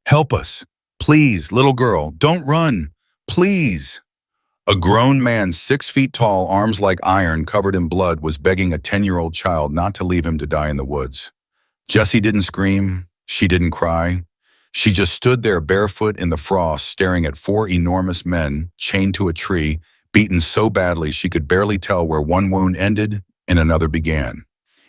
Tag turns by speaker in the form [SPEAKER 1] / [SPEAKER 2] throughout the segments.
[SPEAKER 1] Help us. Please, little girl, don't run. Please. A grown man, 6 feet tall, arms like iron, covered in blood, was begging a 10-year-old child not to leave him to die in the woods. Jessie didn't scream. She didn't cry. She just stood there barefoot in the frost, staring at 4 enormous men chained to a tree, beaten so badly she could barely tell where one wound ended and another began.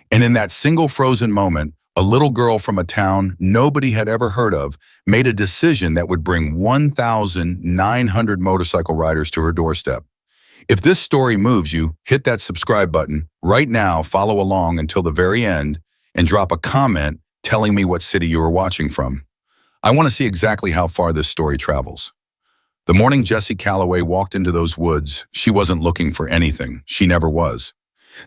[SPEAKER 1] And in that single frozen moment, a little girl from a town nobody had ever heard of made a decision that would bring 1,900 motorcycle riders to her doorstep. If this story moves you, hit that subscribe button right now, follow along until the very end, and drop a comment telling me what city you are watching from. I want to see exactly how far this story travels. The morning Jessie Calloway walked into those woods, she wasn't looking for anything. She never was.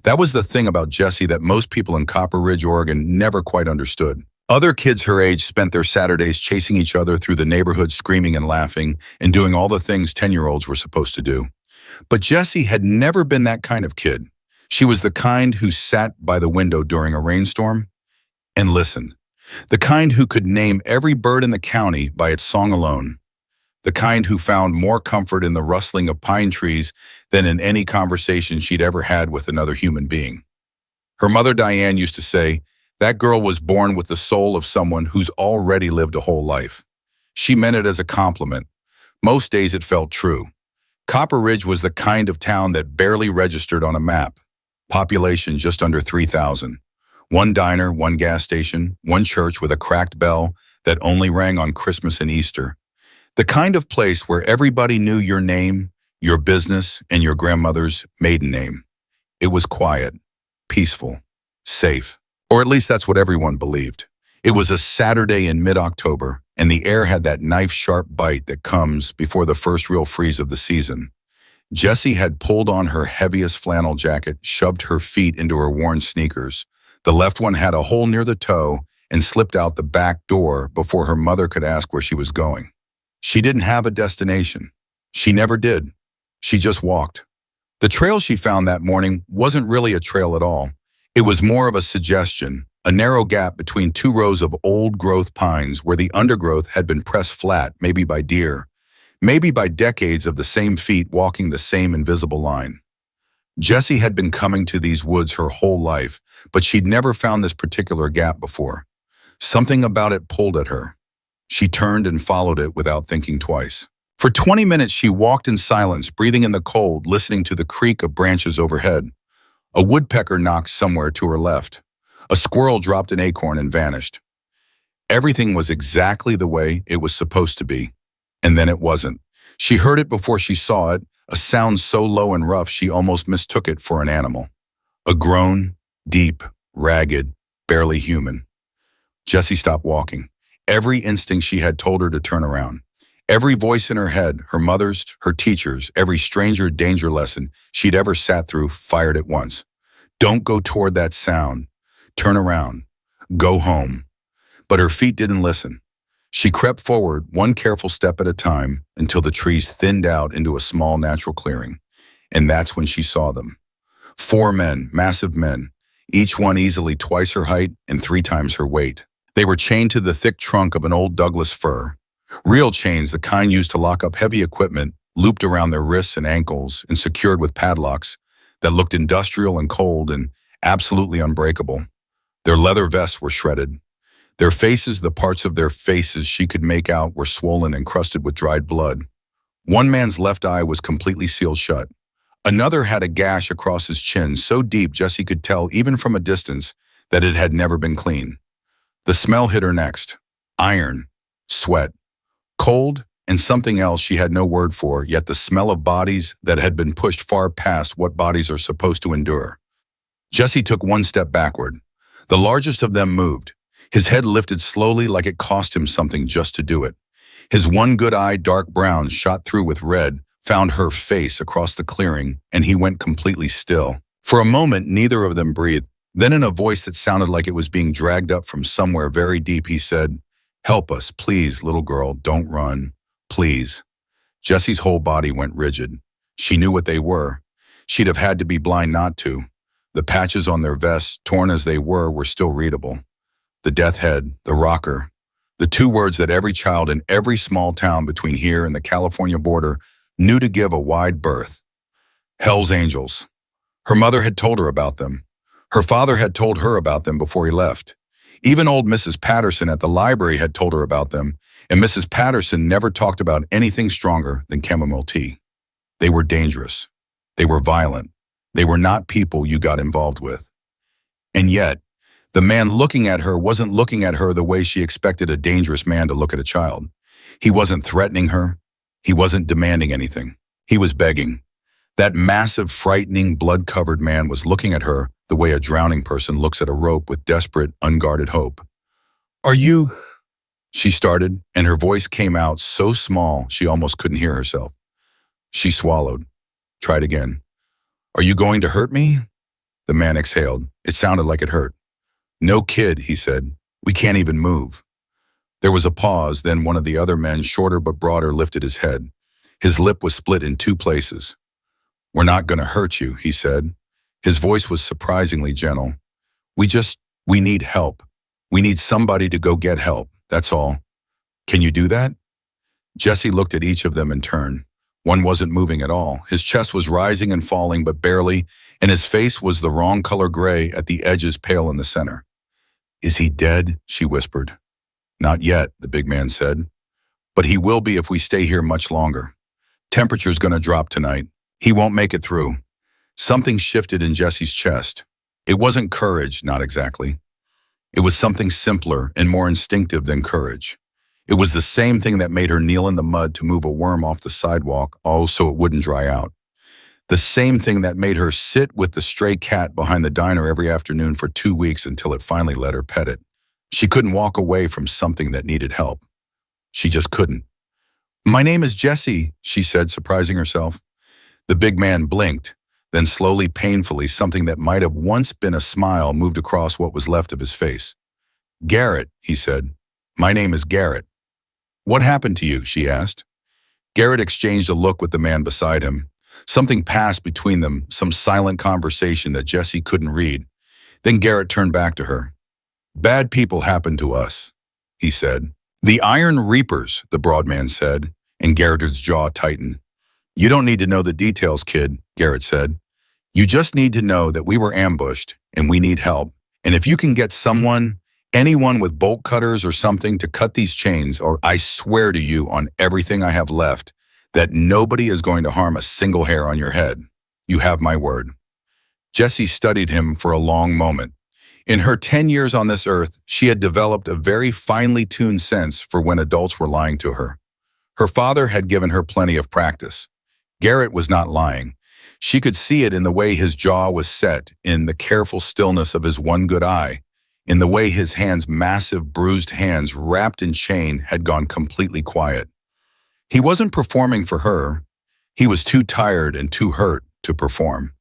[SPEAKER 1] That was the thing about Jessie that most people in Copper Ridge, Oregon never quite understood. Other kids her age spent their Saturdays chasing each other through the neighborhood, screaming and laughing and doing all the things 10-year-olds were supposed to do. But Jessie had never been that kind of kid. She was the kind who sat by the window during a rainstorm and listened. The kind who could name every bird in the county by its song alone. The kind who found more comfort in the rustling of pine trees than in any conversation she'd ever had with another human being. Her mother Diane used to say, that girl was born with the soul of someone who's already lived a whole life. She meant it as a compliment. Most days it felt true. Copper Ridge was the kind of town that barely registered on a map. Population just under 3,000. One diner, one gas station, one church with a cracked bell that only rang on Christmas and Easter. The kind of place where everybody knew your name, your business, and your grandmother's maiden name. It was quiet, peaceful, safe, or at least that's what everyone believed. It was a Saturday in mid-October, and the air had that knife-sharp bite that comes before the first real freeze of the season. Jessie had pulled on her heaviest flannel jacket, shoved her feet into her worn sneakers. The left one had a hole near the toe and slipped out the back door before her mother could ask where she was going. She didn't have a destination. She never did. She just walked. The trail she found that morning wasn't really a trail at all. It was more of a suggestion, a narrow gap between 2 rows of old-growth pines where the undergrowth had been pressed flat, maybe by deer, maybe by decades of the same feet walking the same invisible line. Jessie had been coming to these woods her whole life, but she'd never found this particular gap before. Something about it pulled at her. She turned and followed it without thinking twice. For 20 minutes, she walked in silence, breathing in the cold, listening to the creak of branches overhead. A woodpecker knocked somewhere to her left. A squirrel dropped an acorn and vanished. Everything was exactly the way it was supposed to be. And then it wasn't. She heard it before she saw it, a sound so low and rough she almost mistook it for an animal. A groan, deep, ragged, barely human. Jessie stopped walking. Every instinct she had told her to turn around. Every voice in her head, her mother's, her teacher's, every stranger danger lesson she'd ever sat through fired at once. Don't go toward that sound. Turn around. Go home. But her feet didn't listen. She crept forward, one careful step at a time, until the trees thinned out into a small natural clearing. And that's when she saw them. 4 men, massive men, each one easily twice her height and 3 times her weight. They were chained to the thick trunk of an old Douglas fir. Real chains, the kind used to lock up heavy equipment, looped around their wrists and ankles and secured with padlocks that looked industrial and cold and absolutely unbreakable. Their leather vests were shredded. Their faces, the parts of their faces she could make out, were swollen and crusted with dried blood. One man's left eye was completely sealed shut. Another had a gash across his chin so deep Jessie could tell even from a distance that it had never been clean. The smell hit her next. Iron, sweat, cold, and something else she had no word for, yet the smell of bodies that had been pushed far past what bodies are supposed to endure. Jessie took 1 step backward. The largest of them moved. His head lifted slowly like it cost him something just to do it. His one good eye, dark brown, shot through with red, found her face across the clearing, and he went completely still. For a moment, neither of them breathed. Then in a voice that sounded like it was being dragged up from somewhere very deep, he said, "Help us, please, little girl, don't run, please." Jessie's whole body went rigid. She knew what they were. She'd have had to be blind not to. The patches on their vests, torn as they were still readable. The death head, the rocker, The two words that every child in every small town between here and the California border knew to give a wide berth. Hell's Angels. Her mother had told her about them. Her father had told her about them before he left. Even old Mrs. Patterson at the library had told her about them, and Mrs. Patterson never talked about anything stronger than chamomile tea. They were dangerous. They were violent. They were not people you got involved with. And yet, the man looking at her wasn't looking at her the way she expected a dangerous man to look at a child. He wasn't threatening her. He wasn't demanding anything. He was begging. That massive, frightening, blood-covered man was looking at her the way a drowning person looks at a rope with desperate, unguarded hope. "Are you?" she started, and her voice came out so small she almost couldn't hear herself. She swallowed. Tried again. "Are you going to hurt me?" The man exhaled. It sounded like it hurt. "No, kid," he said. "We can't even move." There was a pause, then one of the other men, shorter but broader, lifted his head. His lip was split in two places. "We're not going to hurt you," he said. His voice was surprisingly gentle. We need help. We need somebody to go get help, that's all. Can you do that?" Jessie looked at each of them in turn. One wasn't moving at all. His chest was rising and falling, but barely, and his face was the wrong color gray at the edges, pale in the center. "Is he dead?" she whispered. "Not yet," the big man said. "But he will be if we stay here much longer. Temperature's going to drop tonight. He won't make it through." Something shifted in Jessie's chest. It wasn't courage, not exactly. It was something simpler and more instinctive than courage. It was the same thing that made her kneel in the mud to move a worm off the sidewalk, oh, so it wouldn't dry out. The same thing that made her sit with the stray cat behind the diner every afternoon for 2 weeks until it finally let her pet it. She couldn't walk away from something that needed help. She just couldn't. "My name is Jessie," she said, surprising herself. The big man blinked. Then slowly, painfully, something that might have once been a smile moved across what was left of his face. "Garrett," he said. "My name is Garrett." "What happened to you?" she asked. Garrett exchanged a look with the man beside him. Something passed between them, some silent conversation that Jessie couldn't read. Then Garrett turned back to her. "Bad people happen to us," he said. "The Iron Reapers," the broad man said, and Garrett's jaw tightened. "You don't need to know the details, kid," Garrett said. "You just need to know that we were ambushed and we need help. And if you can get anyone with bolt cutters or something to cut these chains, or I swear to you on everything I have left, that nobody is going to harm a single hair on your head. You have my word." Jessie studied him for a long moment. In her 10 years on this earth, she had developed a very finely tuned sense for when adults were lying to her. Her father had given her plenty of practice. Garrett was not lying. She could see it in the way his jaw was set, in the careful stillness of his one good eye, in the way his massive bruised hands wrapped in chain had gone completely quiet. He wasn't performing for her. He was too tired and too hurt to perform.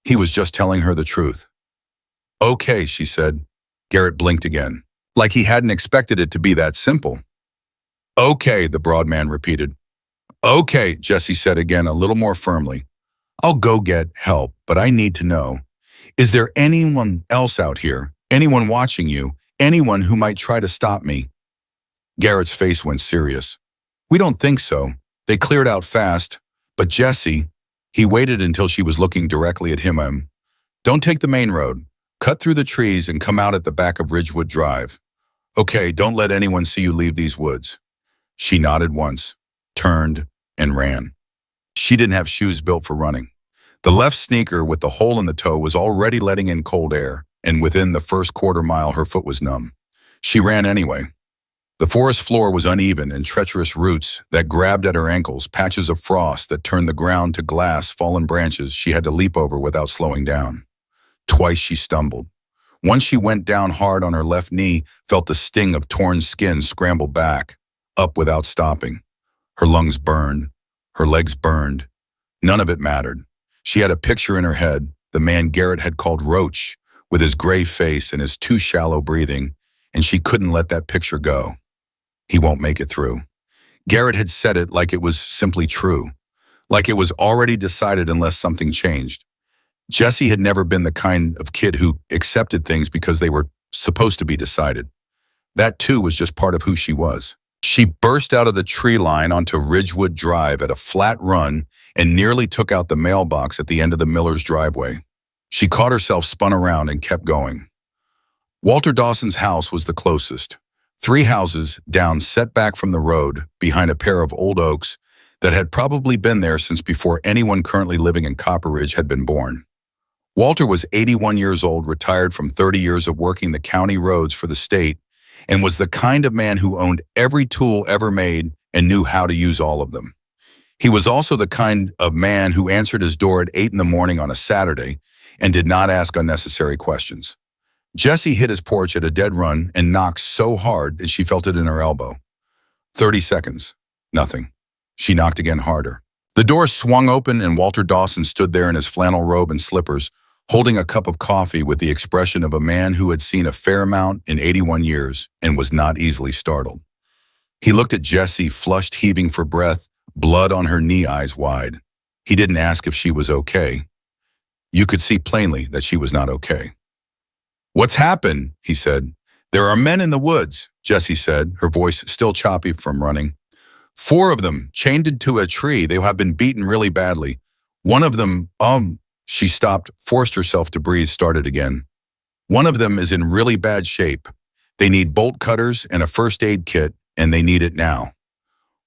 [SPEAKER 1] He was just telling her the truth. "Okay," she said. Garrett blinked again, like he hadn't expected it to be that simple. "Okay," the broad man repeated. "Okay," Jessie said again, a little more firmly. "I'll go get help, but I need to know. Is there anyone else out here? Anyone watching you? Anyone who might try to stop me?" Garrett's face went serious. "We don't think so. They cleared out fast. But Jessie," he waited until she was looking directly at him. "Don't take the main road. Cut through the trees and come out at the back of Ridgewood Drive. Okay, don't let anyone see you leave these woods." She nodded once, turned, and ran. She didn't have shoes built for running. The left sneaker with the hole in the toe was already letting in cold air, and within the first quarter mile her foot was numb. She ran anyway. The forest floor was uneven and treacherous roots that grabbed at her ankles, patches of frost that turned the ground to glass, fallen branches she had to leap over without slowing down. Twice she stumbled. Once she went down hard on her left knee, felt the sting of torn skin scramble back, up without stopping. Her lungs burned. Her legs burned. None of it mattered. She had a picture in her head, the man Garrett had called Roach, with his gray face and his too shallow breathing, and she couldn't let that picture go. He won't make it through. Garrett had said it like it was simply true, like it was already decided unless something changed. Jessie had never been the kind of kid who accepted things because they were supposed to be decided. That too was just part of who she was. She burst out of the tree line onto Ridgewood Drive at a flat run and nearly took out the mailbox at the end of the Miller's driveway. She caught herself, spun around, and kept going. Walter Dawson's house was the closest. 3 houses down, set back from the road, behind a pair of old oaks that had probably been there since before anyone currently living in Copper Ridge had been born. Walter was 81 years old, retired from 30 years of working the county roads for the state, and was the kind of man who owned every tool ever made and knew how to use all of them. He was also the kind of man who answered his door at 8 in the morning on a Saturday and did not ask unnecessary questions. Jessie hit his porch at a dead run and knocked so hard that she felt it in her elbow. 30 seconds. Nothing. She knocked again, harder. The door swung open and Walter Dawson stood there in his flannel robe and slippers, holding a cup of coffee with the expression of a man who had seen a fair amount in 81 years and was not easily startled. He looked at Jessie, flushed, heaving for breath, blood on her knee, eyes wide. He didn't ask if she was okay. You could see plainly that she was not okay. "What's happened?" he said. "There are men in the woods," Jessie said, her voice still choppy from running. "4 of them, chained to a tree. They have been beaten really badly. One of them, She stopped, forced herself to breathe, started again. "One of them is in really bad shape. They need bolt cutters and a first aid kit, and they need it now."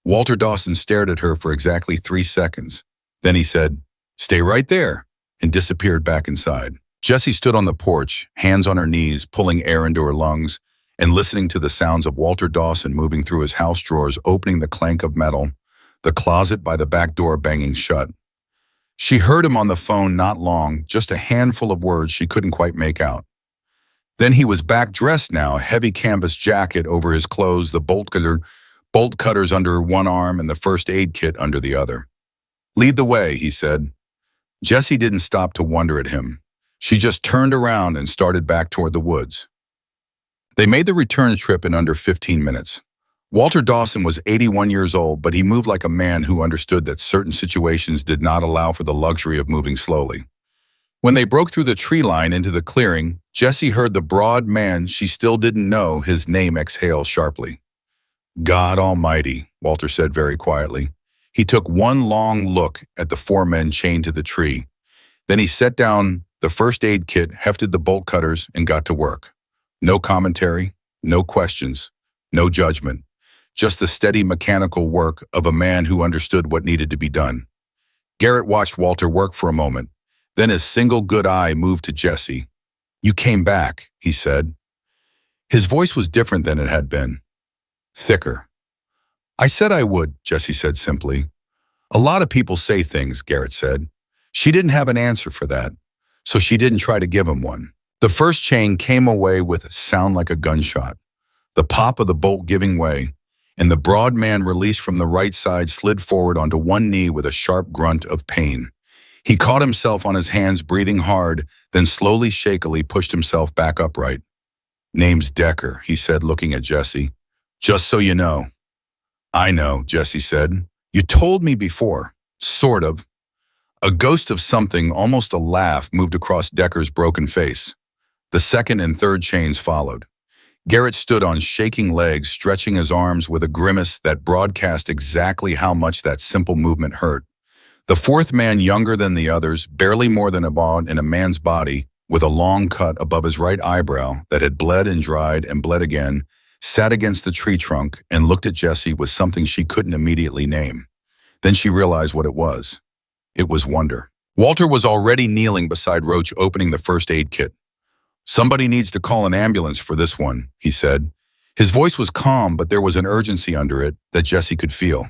[SPEAKER 1] Walter Dawson stared at her for exactly 3 seconds. Then he said, "Stay right there," and disappeared back inside. Jessie stood on the porch, hands on her knees, pulling air into her lungs, and listening to the sounds of Walter Dawson moving through his house drawers, opening the clank of metal, the closet by the back door banging shut. She heard him on the phone not long, just a handful of words she couldn't quite make out. Then he was back, dressed now, a heavy canvas jacket over his clothes, the bolt cutters under one arm and the first aid kit under the other. "Lead the way," he said. Jessie didn't stop to wonder at him. She just turned around and started back toward the woods. They made the return trip in under 15 minutes. Walter Dawson was 81 years old, but he moved like a man who understood that certain situations did not allow for the luxury of moving slowly. When they broke through the tree line into the clearing, Jessie heard the broad man she still didn't know his name exhale sharply. "God Almighty," Walter said very quietly. He took one long look at the 4 men chained to the tree. Then he set down the first aid kit, hefted the bolt cutters, and got to work. No commentary, no questions, no judgment. Just the steady mechanical work of a man who understood what needed to be done. Garrett watched Walter work for a moment. Then his single good eye moved to Jessie. "You came back," he said. His voice was different than it had been. Thicker. "I said I would," Jessie said simply. "A lot of people say things," Garrett said. She didn't have an answer for that, so she didn't try to give him one. The first chain came away with a sound like a gunshot, the pop of the bolt giving way, and the broad man released from the right side slid forward onto one knee with a sharp grunt of pain. He caught himself on his hands, breathing hard, then slowly, shakily pushed himself back upright. "Name's Decker," he said, looking at Jessie. "Just so you know." "I know," Jessie said. "You told me before." "Sort of." A ghost of something, almost a laugh, moved across Decker's broken face. The second and third chains followed. Garrett stood on shaking legs, stretching his arms with a grimace that broadcast exactly how much that simple movement hurt. The 4th man, younger than the others, barely more than a bone in a man's body, with a long cut above his right eyebrow that had bled and dried and bled again, sat against the tree trunk and looked at Jessie with something she couldn't immediately name. Then she realized what it was. It was wonder. Walter was already kneeling beside Roach, opening the first aid kit. "Somebody needs to call an ambulance for this one," he said. His voice was calm, but there was an urgency under it that Jessie could feel.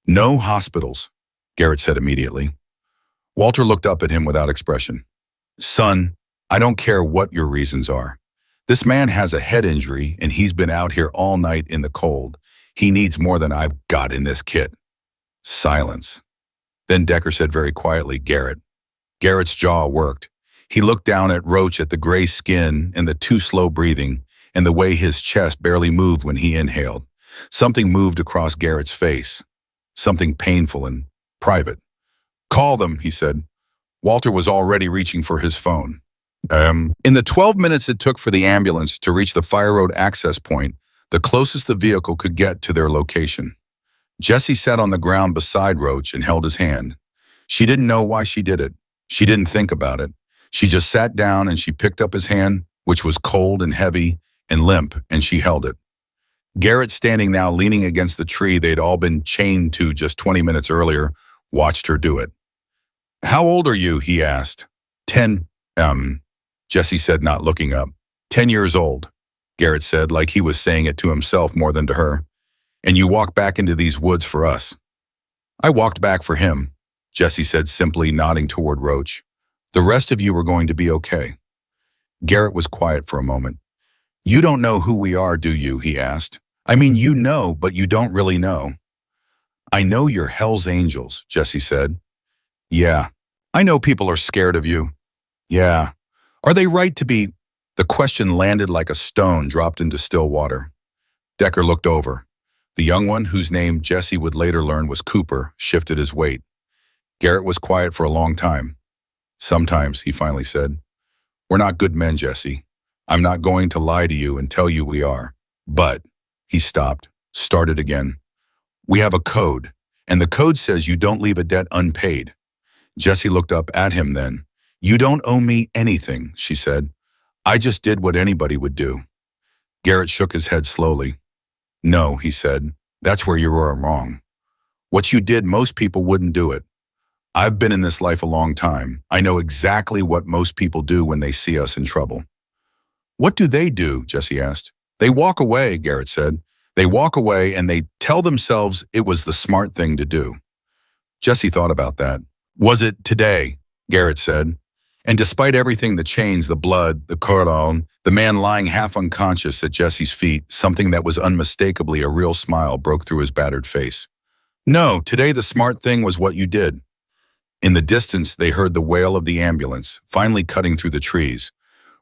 [SPEAKER 1] "No hospitals," Garrett said immediately. Walter looked up at him without expression. "Son, I don't care what your reasons are. This man has a head injury, and he's been out here all night in the cold. He needs more than I've got in this kit." Silence. Then Decker said very quietly, "Garrett." Garrett's jaw worked. He looked down at Roach, at the gray skin and the too slow breathing, and the way his chest barely moved when he inhaled. Something moved across Garrett's face. Something painful and private. "Call them," he said. Walter was already reaching for his phone. In the 12 minutes it took for the ambulance to reach the fire road access point, the closest the vehicle could get to their location, Jessie sat on the ground beside Roach and held his hand. She didn't know why she did it. She didn't think about it. She just sat down and she picked up his hand, which was cold and heavy and limp, and she held it. Garrett, standing now leaning against the tree they'd all been chained to just 20 minutes earlier, watched her do it. "How old are you?" he asked. 10, Jessie said, not looking up. 10 years old, Garrett said, like he was saying it to himself more than to her. "And you walked back into these woods for us." "I walked back for him," Jessie said, simply nodding toward Roach. "The rest of you are going to be okay." Garrett was quiet for a moment. "You don't know who we are, do you?" he asked. "I mean, you know, but you don't really know." "I know you're Hell's Angels," Jessie said. "Yeah. I know people are scared of you." "Yeah. Are they right to be?" The question landed like a stone dropped into still water. Decker looked over. The young one, whose name Jessie would later learn was Cooper, shifted his weight. Garrett was quiet for a long time. "Sometimes," he finally said. "We're not good men, Jessie. I'm not going to lie to you and tell you we are. But," he stopped, started again. "We have a code, and the code says you don't leave a debt unpaid." Jessie looked up at him then. "You don't owe me anything," she said. "I just did what anybody would do." Garrett shook his head slowly. "No," he said, "that's where you were wrong. What you did, most people wouldn't do it. I've been in this life a long time. I know exactly what most people do when they see us in trouble." "What do they do?" Jessie asked. "They walk away," Garrett said. "They walk away and they tell themselves it was the smart thing to do." Jessie thought about that. "Was it today?" Garrett said. And despite everything, the chains, the blood, the cordon, the man lying half unconscious at Jessie's feet, something that was unmistakably a real smile broke through his battered face. "No, today the smart thing was what you did." In the distance, they heard the wail of the ambulance, finally cutting through the trees.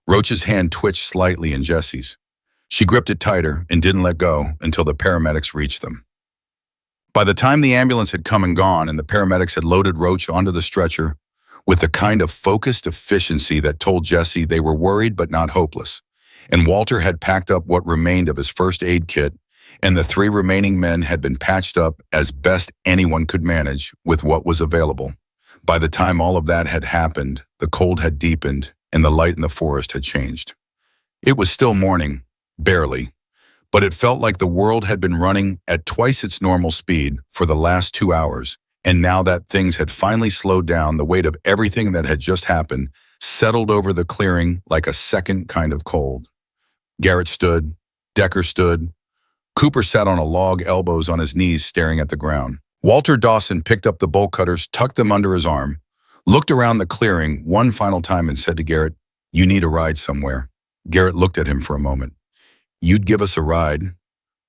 [SPEAKER 1] Roach's hand twitched slightly in Jessie's. She gripped it tighter and didn't let go until the paramedics reached them. By the time the ambulance had come and gone and the paramedics had loaded Roach onto the stretcher, with the kind of focused efficiency that told Jessie they were worried but not hopeless, and Walter had packed up what remained of his first aid kit, and the 3 remaining men had been patched up as best anyone could manage with what was available. By the time all of that had happened, the cold had deepened and the light in the forest had changed. It was still morning, barely, but it felt like the world had been running at twice its normal speed for the last 2 hours, and now that things had finally slowed down, the weight of everything that had just happened settled over the clearing like a second kind of cold. Garrett stood. Decker stood. Cooper sat on a log, elbows on his knees, staring at the ground. Walter Dawson picked up the bolt cutters, tucked them under his arm, looked around the clearing one final time and said to Garrett, "You need a ride somewhere." Garrett looked at him for a moment. "You'd give us a ride?"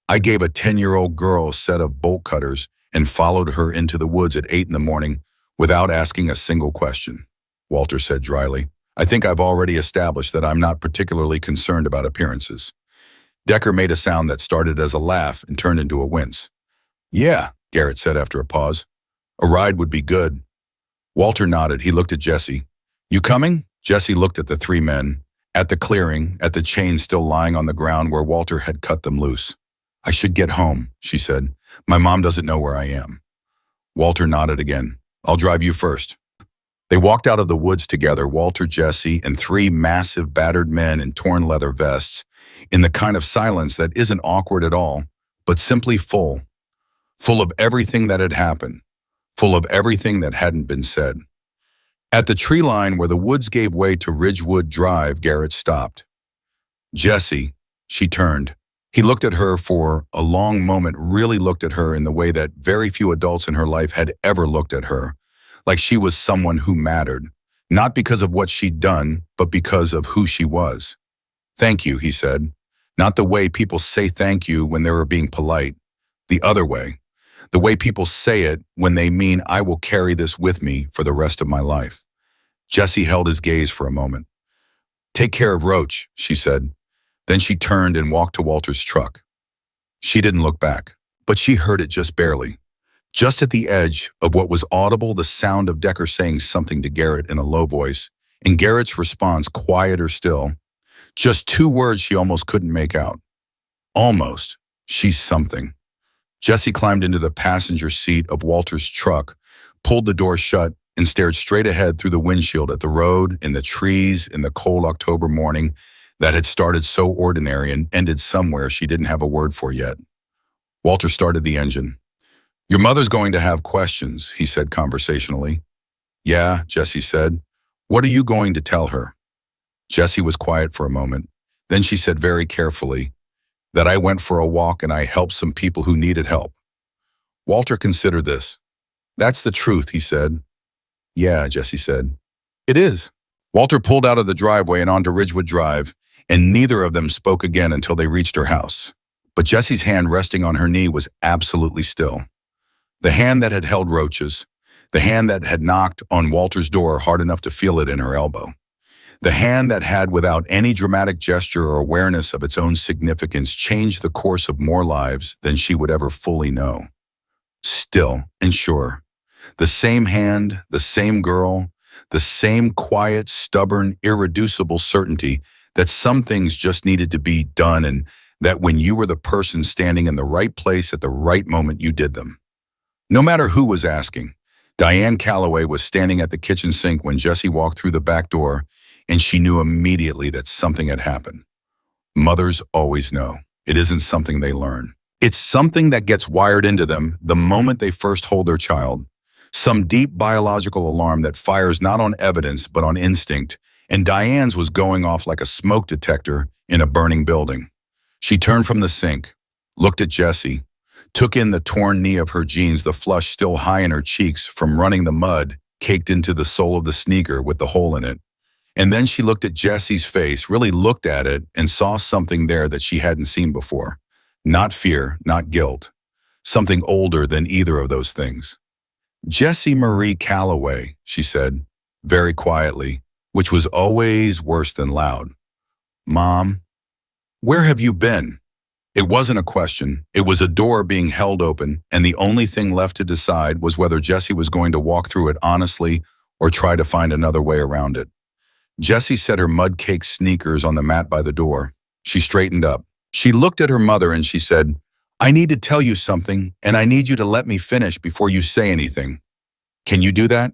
[SPEAKER 1] "I gave a 10-year-old girl a set of bolt cutters and followed her into the woods at 8 in the morning without asking a single question," Walter said dryly. "I think I've already established that I'm not particularly concerned about appearances." Decker made a sound that started as a laugh and turned into a wince. "Yeah," Garrett said after a pause. "A ride would be good." Walter nodded. He looked at Jessie. "You coming?" Jessie looked at the 3 men, at the clearing, at the chains still lying on the ground where Walter had cut them loose. "I should get home," she said. "My mom doesn't know where I am." Walter nodded again. "I'll drive you first." They walked out of the woods together, Walter, Jessie, and 3 massive battered men in torn leather vests, in the kind of silence that isn't awkward at all, but simply full. Full of everything that had happened. Full of everything that hadn't been said. At the tree line where the woods gave way to Ridgewood Drive, Garrett stopped. "Jessie," she turned. He looked at her for a long moment, really looked at her in the way that very few adults in her life had ever looked at her, like she was someone who mattered, not because of what she'd done, but because of who she was. "Thank you," he said. Not the way people say thank you when they were being polite. The other way. The way people say it when they mean, "I will carry this with me for the rest of my life." Jessie held his gaze for a moment. "Take care of Roach," she said. Then she turned and walked to Walter's truck. She didn't look back, but she heard it just barely. Just at the edge of what was audible, the sound of Decker saying something to Garrett in a low voice, and Garrett's response quieter still. Just two words she almost couldn't make out. Almost. She's something. Jessie climbed into the passenger seat of Walter's truck, pulled the door shut, and stared straight ahead through the windshield at the road, in the trees, in the cold October morning that had started so ordinary and ended somewhere she didn't have a word for yet. Walter started the engine. "Your mother's going to have questions," he said conversationally. "Yeah," Jessie said. "What are you going to tell her?" Jessie was quiet for a moment. Then she said very carefully, "That I went for a walk and I helped some people who needed help." Walter considered this. "That's the truth," he said. "Yeah," Jessie said. "It is." Walter pulled out of the driveway and onto Ridgewood Drive, and neither of them spoke again until they reached her house. But Jessie's hand resting on her knee was absolutely still. The hand that had held Roach's, the hand that had knocked on Walter's door hard enough to feel it in her elbow. The hand that had, without any dramatic gesture or awareness of its own significance, changed the course of more lives than she would ever fully know. Still and sure. The same hand, the same girl, the same quiet, stubborn, irreducible certainty that some things just needed to be done and that when you were the person standing in the right place at the right moment, you did them. No matter who was asking, Diane Calloway was standing at the kitchen sink when Jessie walked through the back door, and she knew immediately that something had happened. Mothers always know. It isn't something they learn. It's something that gets wired into them the moment they first hold their child. Some deep biological alarm that fires not on evidence but on instinct, and Diane's was going off like a smoke detector in a burning building. She turned from the sink, looked at Jessie, took in the torn knee of her jeans, the flush still high in her cheeks from running the mud caked into the sole of the sneaker with the hole in it. And then she looked at Jessie's face, really looked at it, and saw something there that she hadn't seen before. Not fear, not guilt. Something older than either of those things. "Jessie Marie Calloway," she said, very quietly, which was always worse than loud. "Mom, where have you been?" It wasn't a question. It was a door being held open, and the only thing left to decide was whether Jessie was going to walk through it honestly or try to find another way around it. Jessie set her mud-caked sneakers on the mat by the door. She straightened up. She looked at her mother and she said, "I need to tell you something, and I need you to let me finish before you say anything. Can you do that?"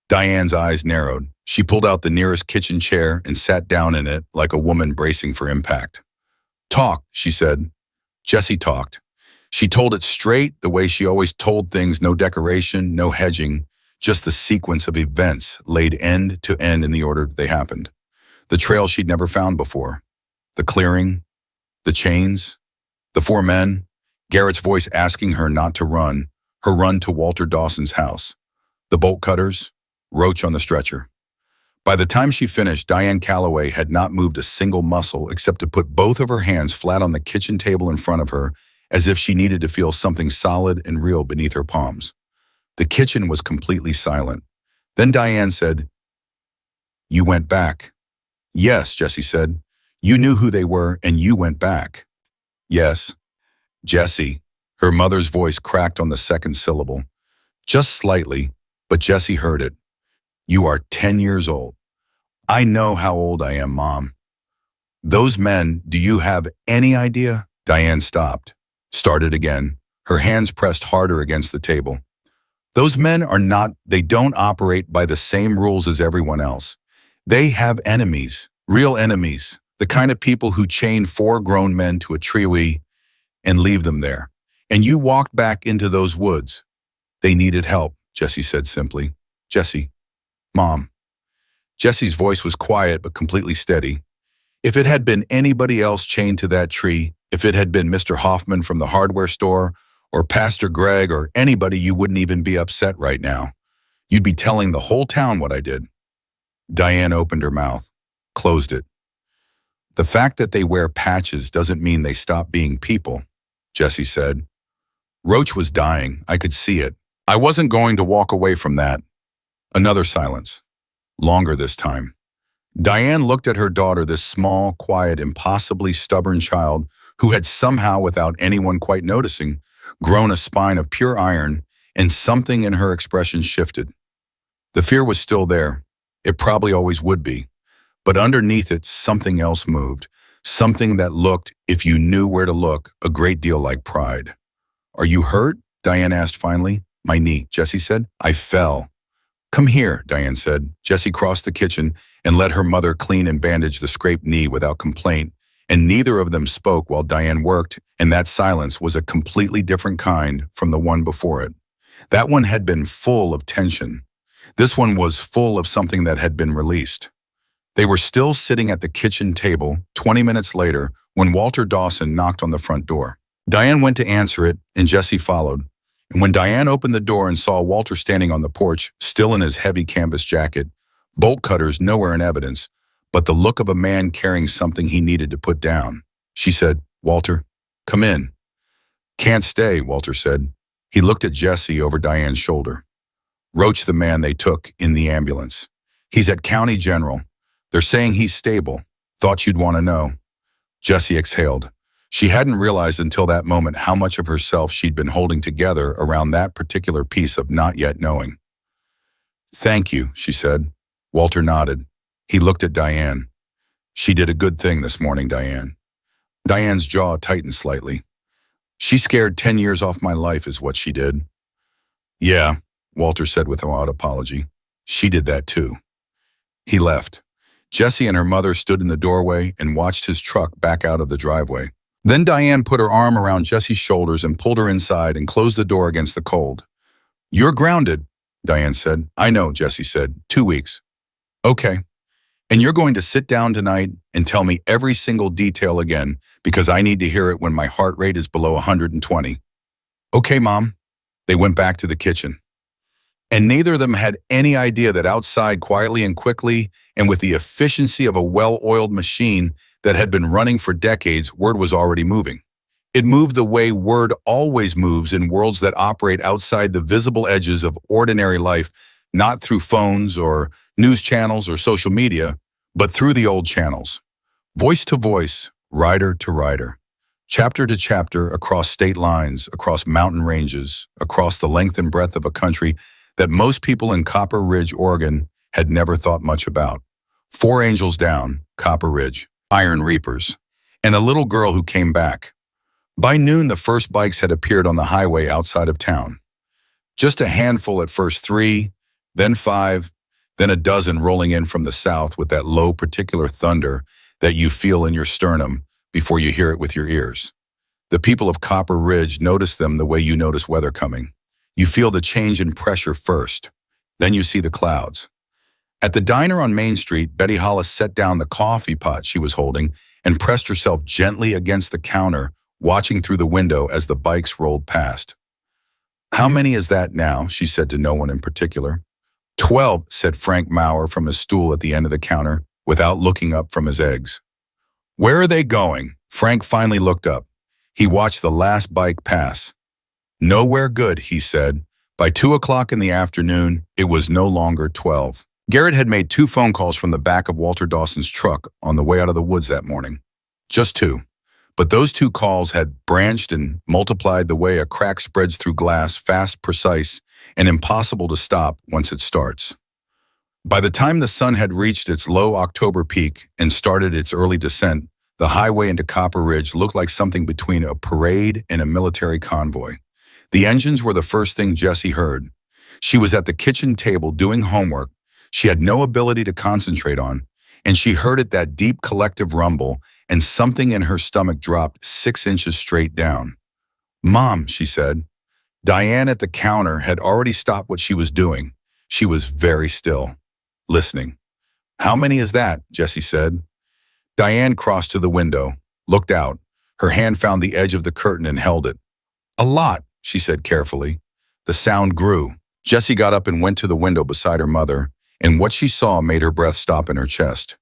[SPEAKER 1] Diane's eyes narrowed. She pulled out the nearest kitchen chair and sat down in it like a woman bracing for impact. "Talk," she said. Jessie talked. She told it straight, the way she always told things, no decoration, no hedging, just the sequence of events laid end to end in the order they happened. The trail she'd never found before. The clearing, the chains, the four men, Garrett's voice asking her not to run, her run to Walter Dawson's house, the bolt cutters, Roach on the stretcher. By the time she finished, Diane Calloway had not moved a single muscle except to put both of her hands flat on the kitchen table in front of her, as if she needed to feel something solid and real beneath her palms. The kitchen was completely silent. Then Diane said, "You went back." "Yes," Jessie said. "You knew who they were and you went back." "Yes." "Jessie." Her mother's voice cracked on the second syllable. Just slightly, but Jessie heard it. "You are 10 years old." "I know how old I am, Mom." "Those men, do you have any idea?" Diane stopped, started again, her hands pressed harder against the table. "Those men they don't operate by the same rules as everyone else. They have enemies, real enemies, the kind of people who chain 4 grown men to a tree and leave them there. And you walked back into those woods." "They needed help," Jessie said simply. "Jessie." "Mom." Jessie's voice was quiet but completely steady. "If it had been anybody else chained to that tree, if it had been Mr. Hoffman from the hardware store, or Pastor Greg or anybody, you wouldn't even be upset right now. You'd be telling the whole town what I did." Diane opened her mouth, closed it. "The fact that they wear patches doesn't mean they stop being people," Jessie said. "Roach was dying. I could see it. I wasn't going to walk away from that." Another silence. Longer this time. Diane looked at her daughter, this small, quiet, impossibly stubborn child who had somehow, without anyone quite noticing, grown a spine of pure iron, and something in her expression shifted. The fear was still there. It probably always would be. But underneath it, something else moved. Something that looked, if you knew where to look, a great deal like pride. Are you hurt? Diane asked finally. My knee, Jessie said. I fell. Come here, Diane said. Jessie crossed the kitchen and let her mother clean and bandage the scraped knee without complaint, and neither of them spoke while Diane worked, and that silence was a completely different kind from the one before it. That one had been full of tension. This one was full of something that had been released. They were still sitting at the kitchen table 20 minutes later when Walter Dawson knocked on the front door. Diane went to answer it, and Jessie followed. And when Diane opened the door and saw Walter standing on the porch, still in his heavy canvas jacket, bolt cutters nowhere in evidence, but the look of a man carrying something he needed to put down, she said, Walter, come in. Can't stay, Walter said. He looked at Jessie over Diane's shoulder. Roach the man they took in the ambulance. He's at County General. They're saying he's stable. Thought you'd want to know. Jessie exhaled. She hadn't realized until that moment how much of herself she'd been holding together around that particular piece of not yet knowing. Thank you, she said. Walter nodded. He looked at Diane. She did a good thing this morning, Diane. Diane's jaw tightened slightly. She scared 10 years off my life is what she did. Yeah, Walter said without apology. She did that too. He left. Jessie and her mother stood in the doorway and watched his truck back out of the driveway. Then Diane put her arm around Jessie's shoulders and pulled her inside and closed the door against the cold. You're grounded, Diane said. I know, Jessie said. 2 weeks. Okay. And you're going to sit down tonight and tell me every single detail again because I need to hear it when my heart rate is below 120. Okay, Mom. They went back to the kitchen. And neither of them had any idea that outside quietly and quickly and with the efficiency of a well-oiled machine that had been running for decades, word was already moving. It moved the way word always moves in worlds that operate outside the visible edges of ordinary life, not through phones or news channels or social media, but through the old channels. Voice to voice, rider to rider, chapter to chapter, across state lines, across mountain ranges, across the length and breadth of a country that most people in Copper Ridge, Oregon, had never thought much about. 4 angels down, Copper Ridge, Iron Reapers, and a little girl who came back. By noon, the first bikes had appeared on the highway outside of town. Just a handful at first, 3, then 5, then a dozen rolling in from the south with that low particular thunder that you feel in your sternum before you hear it with your ears. The people of Copper Ridge notice them the way you notice weather coming. You feel the change in pressure first, then you see the clouds. At the diner on Main Street, Betty Hollis set down the coffee pot she was holding and pressed herself gently against the counter, watching through the window as the bikes rolled past. How many is that now? She said to no one in particular. 12, said Frank Maurer from his stool at the end of the counter, without looking up from his eggs. Where are they going? Frank finally looked up. He watched the last bike pass. Nowhere good, he said. By 2 o'clock in the afternoon, it was no longer 12. Garrett had made 2 phone calls from the back of Walter Dawson's truck on the way out of the woods that morning. Just 2. But those 2 calls had branched and multiplied the way a crack spreads through glass, fast, precise, and impossible to stop once it starts. By the time the sun had reached its low October peak and started its early descent, the highway into Copper Ridge looked like something between a parade and a military convoy. The engines were the first thing Jessie heard. She was at the kitchen table doing homework she had no ability to concentrate on, and she heard it, that deep collective rumble, and something in her stomach dropped 6 inches straight down. Mom, she said. Diane at the counter had already stopped what she was doing. She was very still, listening. How many is that? Jessie said. Diane crossed to the window, looked out. Her hand found the edge of the curtain and held it. A lot, she said carefully. The sound grew. Jessie got up and went to the window beside her mother, and what she saw made her breath stop in her chest.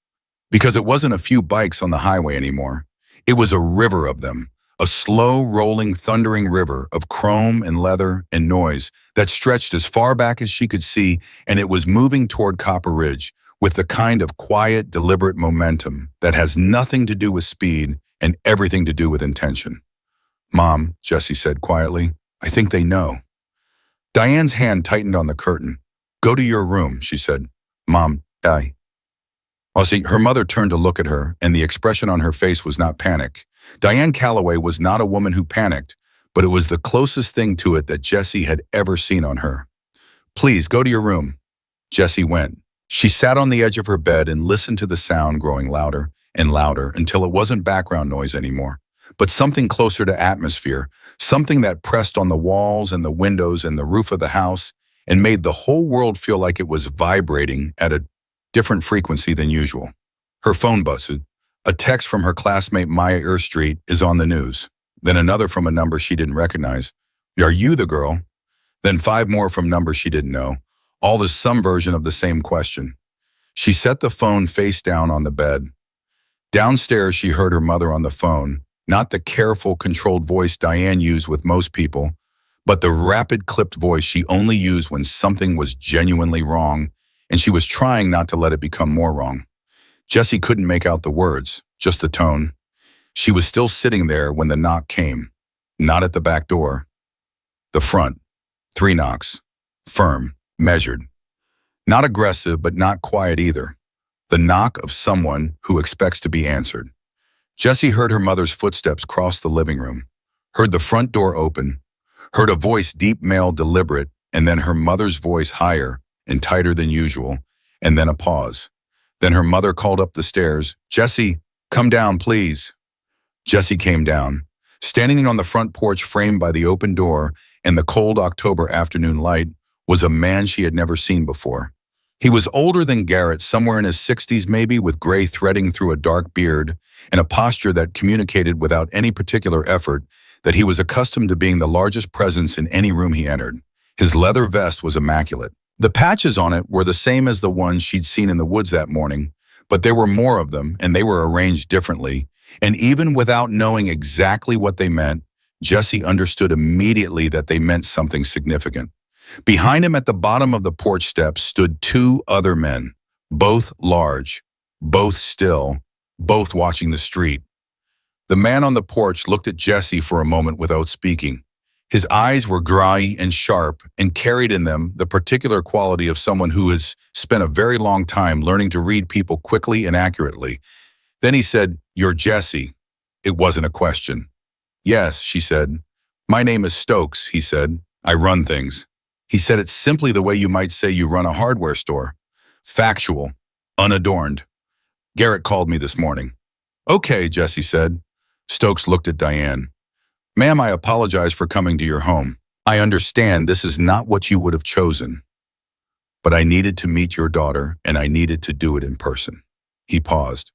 [SPEAKER 1] Because it wasn't a few bikes on the highway anymore. It was a river of them, a slow, rolling, thundering river of chrome and leather and noise that stretched as far back as she could see, and it was moving toward Copper Ridge with the kind of quiet, deliberate momentum that has nothing to do with speed and everything to do with intention. Mom, Jessie said quietly, I think they know. Diane's hand tightened on the curtain. Go to your room, she said. Mom, Hi. See, her mother turned to look at her, and the expression on her face was not panic. Diane Calloway was not a woman who panicked, but it was the closest thing to it that Jessie had ever seen on her. Please, go to your room. Jessie went. She sat on the edge of her bed and listened to the sound growing louder and louder until it wasn't background noise anymore, but something closer to atmosphere, something that pressed on the walls and the windows and the roof of the house and made the whole world feel like it was vibrating at a different frequency than usual. Her phone buzzed. A text from her classmate Maya Street is on the news. Then another from a number she didn't recognize. Are you the girl? Then 5 more from numbers she didn't know. All is some version of the same question. She set the phone face down on the bed. Downstairs, she heard her mother on the phone, not the careful, controlled voice Diane used with most people, but the rapid, clipped voice she only used when something was genuinely wrong, and she was trying not to let it become more wrong. Jessie couldn't make out the words, just the tone. She was still sitting there when the knock came. Not at the back door. The front. 3 knocks. Firm. Measured. Not aggressive, but not quiet either. The knock of someone who expects to be answered. Jessie heard her mother's footsteps cross the living room, heard the front door open, heard a voice deep male deliberate, and then her mother's voice higher and tighter than usual, and then a pause. Then her mother called up the stairs, "Jessie, come down, please." Jessie came down. Standing on the front porch framed by the open door and the cold October afternoon light was a man she had never seen before. He was older than Garrett, somewhere in his 60s maybe, with gray threading through a dark beard and a posture that communicated without any particular effort that he was accustomed to being the largest presence in any room he entered. His leather vest was immaculate. The patches on it were the same as the ones she'd seen in the woods that morning, but there were more of them and they were arranged differently, and even without knowing exactly what they meant, Jessie understood immediately that they meant something significant. Behind him at the bottom of the porch steps stood 2 other men, both large, both still, both watching the street. The man on the porch looked at Jessie for a moment without speaking. His eyes were dry and sharp and carried in them the particular quality of someone who has spent a very long time learning to read people quickly and accurately. Then he said, "You're Jessie." It wasn't a question. "Yes," she said. "My name is Stokes," he said. "I run things." He said it simply the way you might say you run a hardware store. Factual, unadorned. "Garrett called me this morning." "Okay," Jessie said. Stokes looked at Diane. "Ma'am, I apologize for coming to your home. I understand this is not what you would have chosen. But I needed to meet your daughter, and I needed to do it in person." He paused.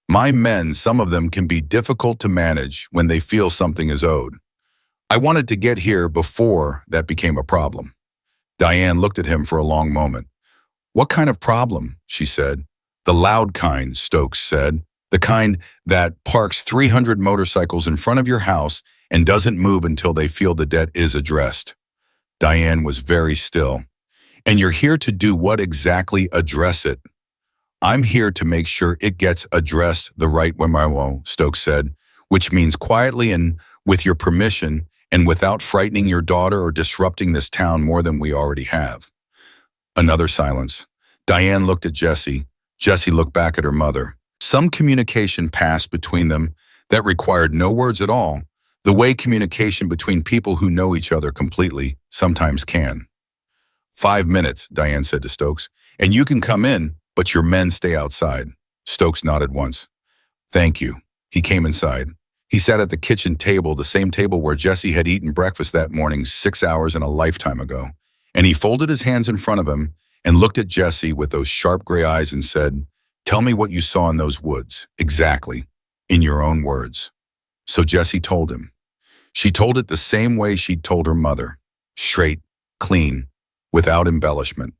[SPEAKER 1] "My men, some of them can be difficult to manage when they feel something is owed. I wanted to get here before that became a problem." Diane looked at him for a long moment. "What kind of problem?" she said. "The loud kind," Stokes said. "The kind that parks 300 motorcycles in front of your house and doesn't move until they feel the debt is addressed." Diane was very still. "And you're here to do what exactly? Address it?" "I'm here to make sure it gets addressed the right way," Stokes said, "which means quietly and with your permission and without frightening your daughter or disrupting this town more than we already have." Another silence. Diane looked at Jessie. Jessie looked back at her mother. Some communication passed between them that required no words at all, the way communication between people who know each other completely sometimes can. "5 minutes, Diane said to Stokes, "and you can come in, but your men stay outside." Stokes nodded once. "Thank you." He came inside. He sat at the kitchen table, the same table where Jessie had eaten breakfast that morning 6 hours and a lifetime ago. And he folded his hands in front of him and looked at Jessie with those sharp gray eyes and said, "Tell me what you saw in those woods, exactly, in your own words." So Jessie told him. She told it the same way she'd told her mother, straight, clean, without embellishment.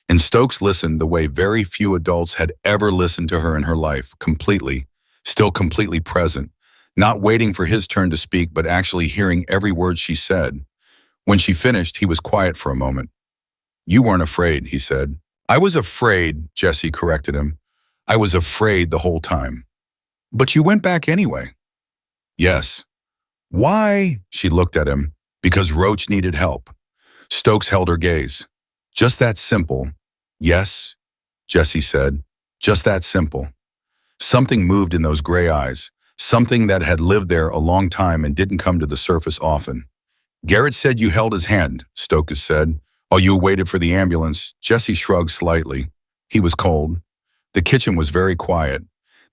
[SPEAKER 1] And Stokes listened the way very few adults had ever listened to her in her life, completely, still completely present, not waiting for his turn to speak, but actually hearing every word she said. When she finished, he was quiet for a moment. "You weren't afraid," he said. "I was afraid," Jessie corrected him. "I was afraid the whole time." "But you went back anyway." "Yes." "Why?" She looked at him. "Because Roach needed help." Stokes held her gaze. "Just that simple." "Yes." Jessie said. Just that simple. Something moved in those gray eyes, something that had lived there a long time and didn't come to the surface often. Garrett said you held his hand, Stokes said. Oh, you waited for the ambulance. Jessie shrugged slightly. He was cold. The kitchen was very quiet.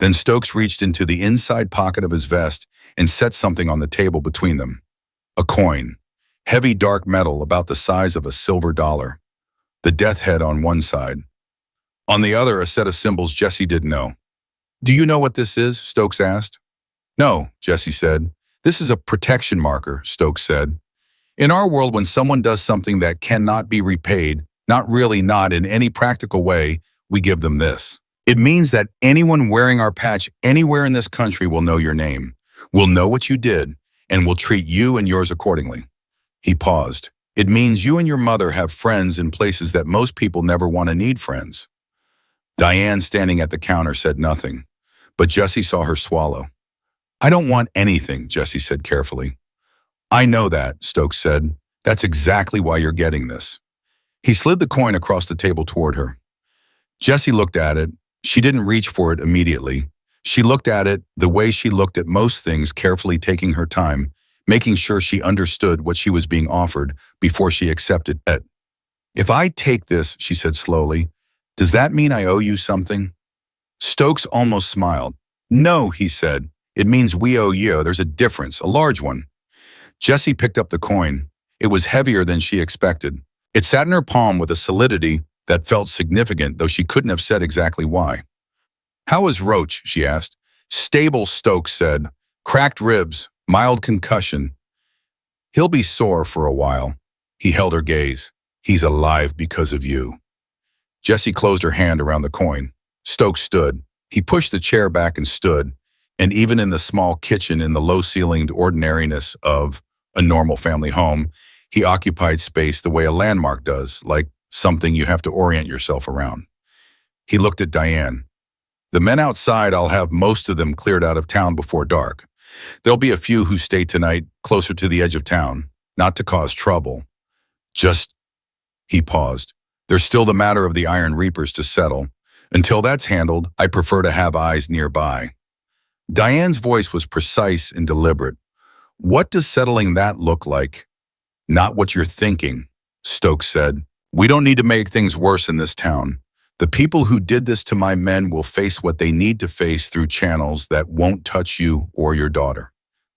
[SPEAKER 1] Then Stokes reached into the inside pocket of his vest and set something on the table between them. A coin. Heavy dark metal about the size of a silver dollar. The death head on one side. On the other, a set of symbols Jessie didn't know. Do you know what this is? Stokes asked. No, Jessie said. This is a protection marker, Stokes said. In our world, when someone does something that cannot be repaid, not in any practical way, we give them this. It means that anyone wearing our patch anywhere in this country will know your name, will know what you did, and will treat you and yours accordingly. He paused. It means you and your mother have friends in places that most people never want to need friends. Diane, standing at the counter, said nothing, but Jessie saw her swallow. I don't want anything, Jessie said carefully. I know that, Stokes said. That's exactly why you're getting this. He slid the coin across the table toward her. Jessie looked at it. She didn't reach for it immediately. She looked at it the way she looked at most things, carefully taking her time, making sure she understood what she was being offered before she accepted it. If I take this, she said slowly, does that mean I owe you something? Stokes almost smiled. No, he said. It means we owe you. There's a difference, a large one. Jessie picked up the coin. It was heavier than she expected. It sat in her palm with a solidity that felt significant, though she couldn't have said exactly why. How is Roach? She asked. Stable, Stokes said. Cracked ribs, mild concussion. He'll be sore for a while. He held her gaze. He's alive because of you. Jessie closed her hand around the coin. Stokes stood. He pushed the chair back and stood, and even in the small kitchen, in the low-ceilinged ordinariness of a normal family home, he occupied space the way a landmark does, like something you have to orient yourself around. He looked at Diane. The men outside, I'll have most of them cleared out of town before dark. There'll be a few who stay tonight closer to the edge of town, not to cause trouble. He paused. There's still the matter of the Iron Reapers to settle. Until that's handled, I prefer to have eyes nearby. Diane's voice was precise and deliberate. What does settling that look like? Not what you're thinking, Stokes said. We don't need to make things worse in this town. The people who did this to my men will face what they need to face through channels that won't touch you or your daughter.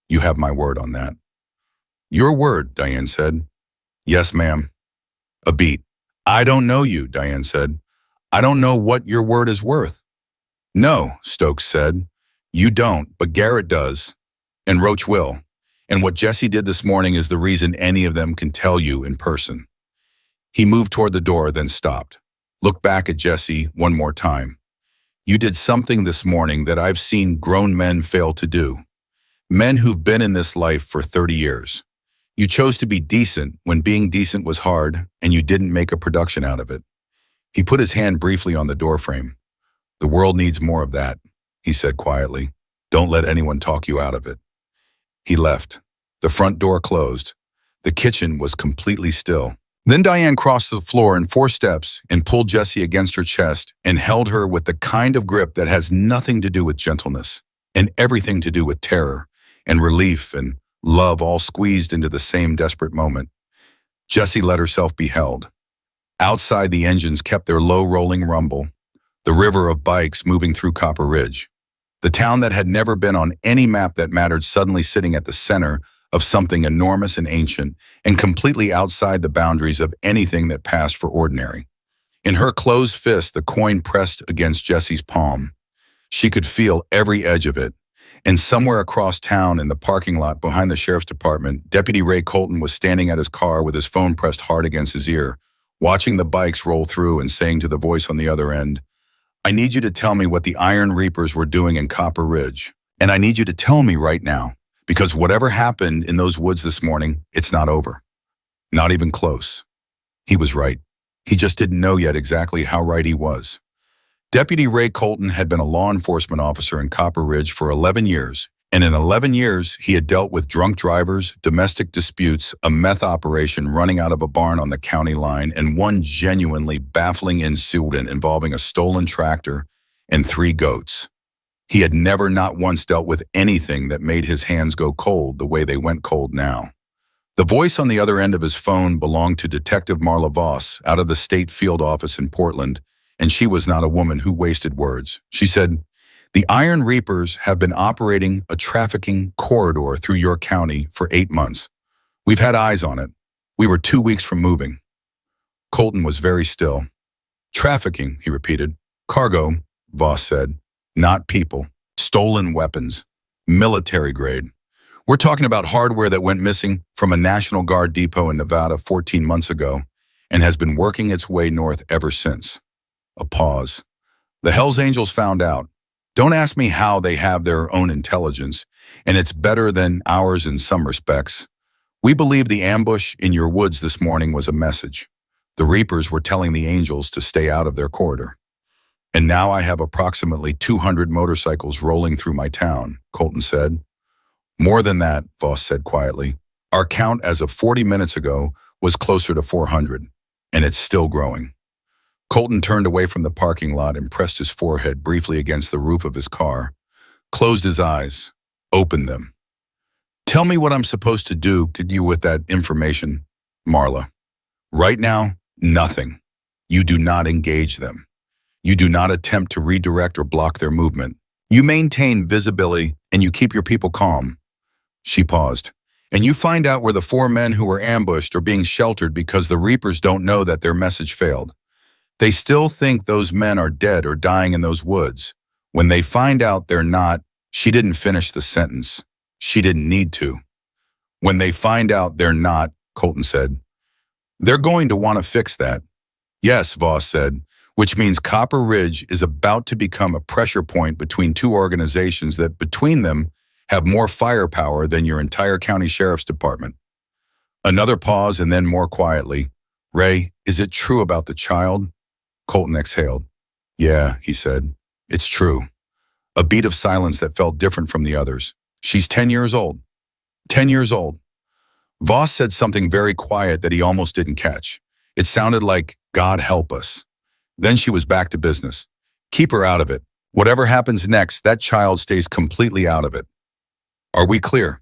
[SPEAKER 1] You have my word on that. Your word, Diane said. Yes, ma'am. A beat. I don't know you, Diane said. I don't know what your word is worth. No, Stokes said. You don't, but Garrett does. And Roach will. And what Jessie did this morning is the reason any of them can tell you in person. He moved toward the door, then stopped. Looked back at Jessie one more time. You did something this morning that I've seen grown men fail to do. Men who've been in this life for 30 years. You chose to be decent when being decent was hard, and you didn't make a production out of it. He put his hand briefly on the doorframe. The world needs more of that, he said quietly. Don't let anyone talk you out of it. He left. The front door closed. The kitchen was completely still. Then Diane crossed the floor in 4 steps and pulled Jessie against her chest and held her with the kind of grip that has nothing to do with gentleness and everything to do with terror and relief and love all squeezed into the same desperate moment. Jessie let herself be held. Outside, the engines kept their low rolling rumble, the river of bikes moving through Copper Ridge. The town that had never been on any map that mattered suddenly sitting at the center of something enormous and ancient and completely outside the boundaries of anything that passed for ordinary. In her closed fist, the coin pressed against Jessie's palm. She could feel every edge of it. And somewhere across town in the parking lot behind the sheriff's department, Deputy Ray Colton was standing at his car with his phone pressed hard against his ear, watching the bikes roll through and saying to the voice on the other end, I need you to tell me what the Iron Reapers were doing in Copper Ridge. And I need you to tell me right now. Because whatever happened in those woods this morning, it's not over. Not even close. He was right. He just didn't know yet exactly how right he was. Deputy Ray Colton had been a law enforcement officer in Copper Ridge for 11 years And in 11 years, he had dealt with drunk drivers, domestic disputes, a meth operation running out of a barn on the county line, and one genuinely baffling incident involving a stolen tractor and 3 goats. He had never not once dealt with anything that made his hands go cold the way they went cold now. The voice on the other end of his phone belonged to Detective Marla Voss out of the state field office in Portland, and she was not a woman who wasted words. She said, "The Iron Reapers have been operating a trafficking corridor through your county for 8 months. We've had eyes on it. We were 2 weeks from moving." Colton was very still. "Trafficking," he repeated. "Cargo," Voss said. "Not people. Stolen weapons. Military grade. We're talking about hardware that went missing from a National Guard depot in Nevada 14 months ago and has been working its way north ever since." A pause. "The Hells Angels found out. Don't ask me how. They have their own intelligence, and it's better than ours in some respects. We believe the ambush in your woods this morning was a message. The Reapers were telling the Angels to stay out of their corridor. And now I have approximately 200 motorcycles rolling through my town," Colton said. "More than that," Voss said quietly. "Our count as of 40 minutes ago was closer to 400, and it's still growing." Colton turned away from the parking lot and pressed his forehead briefly against the roof of his car, closed his eyes, opened them. "Tell me what I'm supposed to do to deal with that information, Marla. Right now, nothing. You do not engage them. You do not attempt to redirect or block their movement. You maintain visibility and you keep your people calm." She paused. "And you find out where the 4 men who were ambushed are being sheltered because the Reapers don't know that their message failed. They still think those men are dead or dying in those woods. When they find out they're not," she didn't finish the sentence. She didn't need to. "When they find out they're not," Colton said, "they're going to want to fix that." "Yes," Voss said, "which means Copper Ridge is about to become a pressure point between 2 organizations that between them have more firepower than your entire county sheriff's department." Another pause and then more quietly, "Ray, is it true about the child?" Colton exhaled. "Yeah," he said, "it's true." A beat of silence that felt different from the others. "She's 10 years old. 10 years old." Voss said something very quiet that he almost didn't catch. It sounded like, "God help us." Then she was back to business. "Keep her out of it. Whatever happens next, that child stays completely out of it. Are we clear?"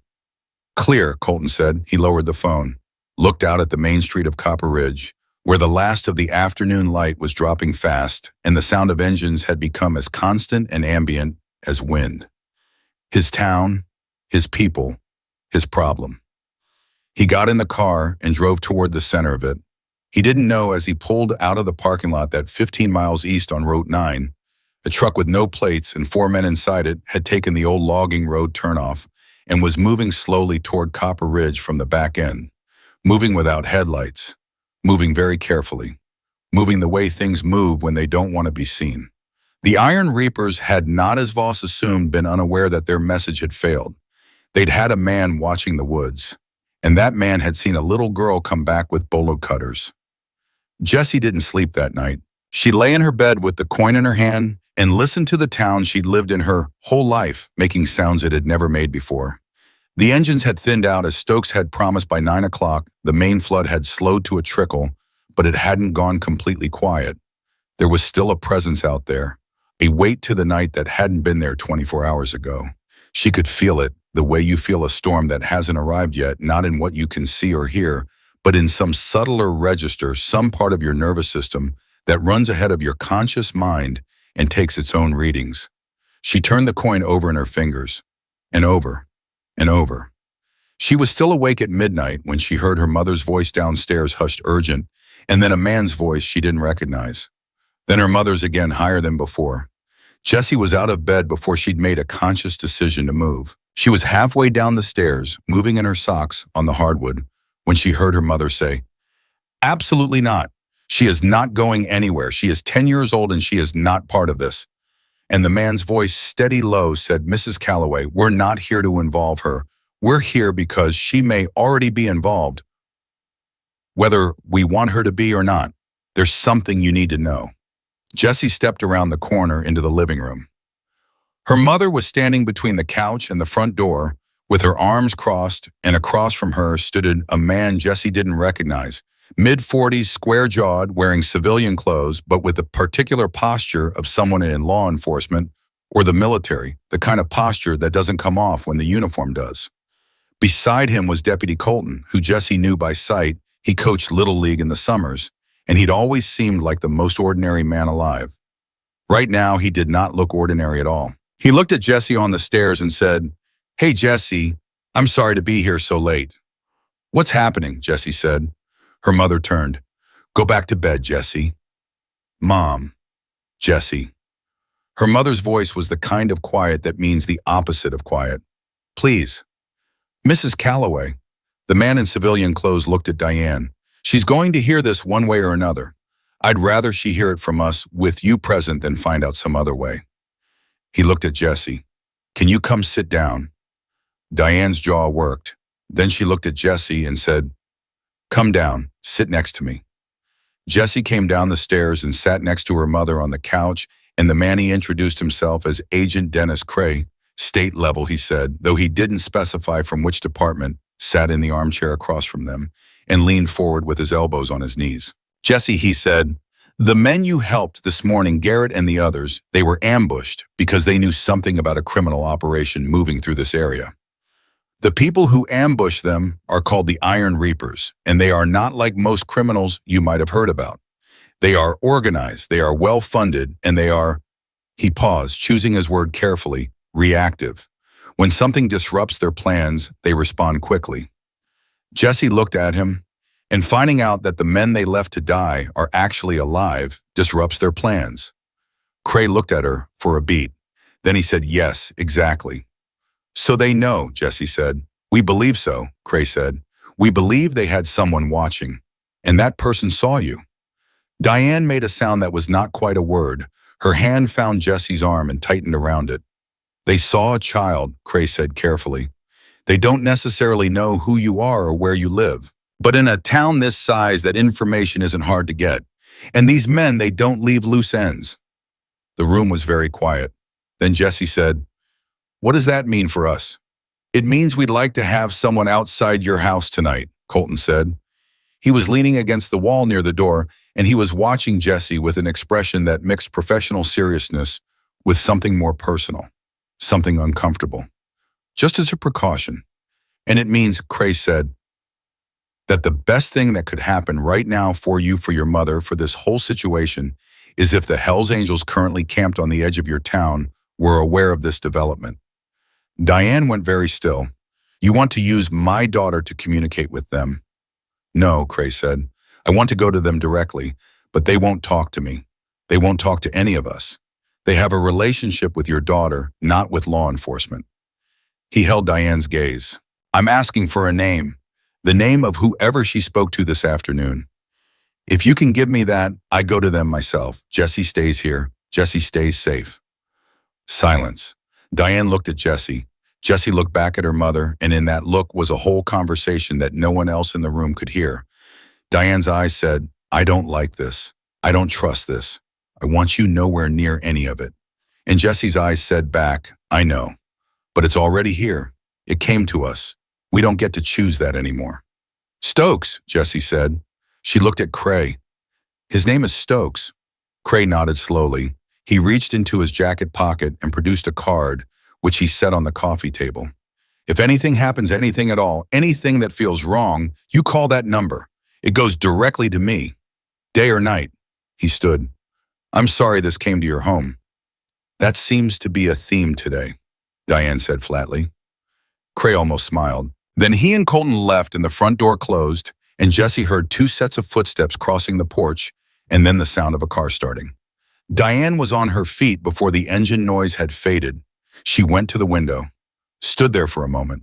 [SPEAKER 1] "Clear," Colton said. He lowered the phone, looked out at the main street of Copper Ridge, where the last of the afternoon light was dropping fast and the sound of engines had become as constant and ambient as wind. His town, his people, his problem. He got in the car and drove toward the center of it. He didn't know as he pulled out of the parking lot that 15 miles east on Route 9, a truck with no plates and 4 men inside it had taken the old logging road turnoff and was moving slowly toward Copper Ridge from the back end, moving without headlights, moving very carefully, moving the way things move when they don't want to be seen. The Iron Reapers had not, as Voss assumed, been unaware that their message had failed. They'd had a man watching the woods, and that man had seen a little girl come back with bolo cutters. Jessie didn't sleep that night. She lay in her bed with the coin in her hand and listened to the town she'd lived in her whole life, making sounds it had never made before. The engines had thinned out as Stokes had promised by 9 o'clock. The main flood had slowed to a trickle, but it hadn't gone completely quiet. There was still a presence out there, a weight to the night that hadn't been there 24 hours ago. She could feel it, the way you feel a storm that hasn't arrived yet, not in what you can see or hear, but in some subtler register, some part of your nervous system that runs ahead of your conscious mind and takes its own readings. She turned the coin over in her fingers, and over, and over. She was still awake at midnight when she heard her mother's voice downstairs hushed urgent, and then a man's voice she didn't recognize. Then her mother's again higher than before. Jessie was out of bed before she'd made a conscious decision to move. She was halfway down the stairs, moving in her socks on the hardwood, when she heard her mother say, "Absolutely not. She is not going anywhere. She is 10 years old and she is not part of this." And the man's voice, steady low, said, "Mrs. Calloway, we're not here to involve her. We're here because she may already be involved, whether we want her to be or not. There's something you need to know." Jessie stepped around the corner into the living room. Her mother was standing between the couch and the front door, with her arms crossed, and across from her stood a man Jessie didn't recognize, mid-40s, square-jawed, wearing civilian clothes, but with the particular posture of someone in law enforcement or the military, the kind of posture that doesn't come off when the uniform does. Beside him was Deputy Colton, who Jessie knew by sight. He coached Little League in the summers, and he'd always seemed like the most ordinary man alive. Right now, he did not look ordinary at all. He looked at Jessie on the stairs and said, "Hey, Jessie, I'm sorry to be here so late." "What's happening?" Jessie said. Her mother turned. "Go back to bed, Jessie." "Mom." "Jessie." Her mother's voice was the kind of quiet that means the opposite of quiet. "Please." "Mrs. Calloway." The man in civilian clothes looked at Diane. "She's going to hear this one way or another. I'd rather she hear it from us with you present than find out some other way." He looked at Jessie. "Can you come sit down?" Diane's jaw worked. Then she looked at Jessie and said, "Come down, sit next to me." Jessie came down the stairs and sat next to her mother on the couch, and the man he introduced himself as Agent Dennis Cray, state level, he said, though he didn't specify from which department, sat in the armchair across from them and leaned forward with his elbows on his knees. "Jessie," he said, "the men you helped this morning, Garrett and the others, they were ambushed because they knew something about a criminal operation moving through this area. The people who ambushed them are called the Iron Reapers, and they are not like most criminals you might have heard about. They are organized, they are well-funded, and they are," he paused, choosing his word carefully, "reactive. When something disrupts their plans, they respond quickly." Jessie looked at him, and finding out that the men they left to die are actually alive disrupts their plans. Cray looked at her for a beat. Then he said, "Yes, exactly." "So they know," Jessie said. "We believe so," Cray said. "We believe they had someone watching, and that person saw you." Diane made a sound that was not quite a word. Her hand found Jessie's arm and tightened around it. "They saw a child," Cray said carefully. "They don't necessarily know who you are or where you live. But in a town this size, that information isn't hard to get. And these men, they don't leave loose ends." The room was very quiet. Then Jessie said, "What does that mean for us?" "It means we'd like to have someone outside your house tonight," Colton said. He was leaning against the wall near the door, and he was watching Jessie with an expression that mixed professional seriousness with something more personal, something uncomfortable. "Just as a precaution. And it means," Cray said, "that the best thing that could happen right now for you, for your mother, for this whole situation, is if the Hells Angels currently camped on the edge of your town were aware of this development." Diane went very still. "You want to use my daughter to communicate with them?" "No," Cray said. "I want to go to them directly, but they won't talk to me. They won't talk to any of us. They have a relationship with your daughter, not with law enforcement." He held Diane's gaze. "I'm asking for a name. The name of whoever she spoke to this afternoon. If you can give me that, I go to them myself. Jessie stays here. Jessie stays safe." Silence. Diane looked at Jessie. Jessie looked back at her mother, and in that look was a whole conversation that no one else in the room could hear. Diane's eyes said, "I don't like this. I don't trust this. I want you nowhere near any of it." And Jessie's eyes said back, "I know. But it's already here. It came to us. We don't get to choose that anymore." "Stokes," Jessie said. She looked at Cray. "His name is Stokes." Cray nodded slowly. He reached into his jacket pocket and produced a card, which he set on the coffee table. "If anything happens, anything at all, anything that feels wrong, you call that number. It goes directly to me. Day or night." He stood. "I'm sorry this came to your home." "That seems to be a theme today," Diane said flatly. Cray almost smiled. Then he and Colton left and the front door closed, and Jessie heard 2 sets of footsteps crossing the porch and then the sound of a car starting. Diane was on her feet before the engine noise had faded. She went to the window, stood there for a moment.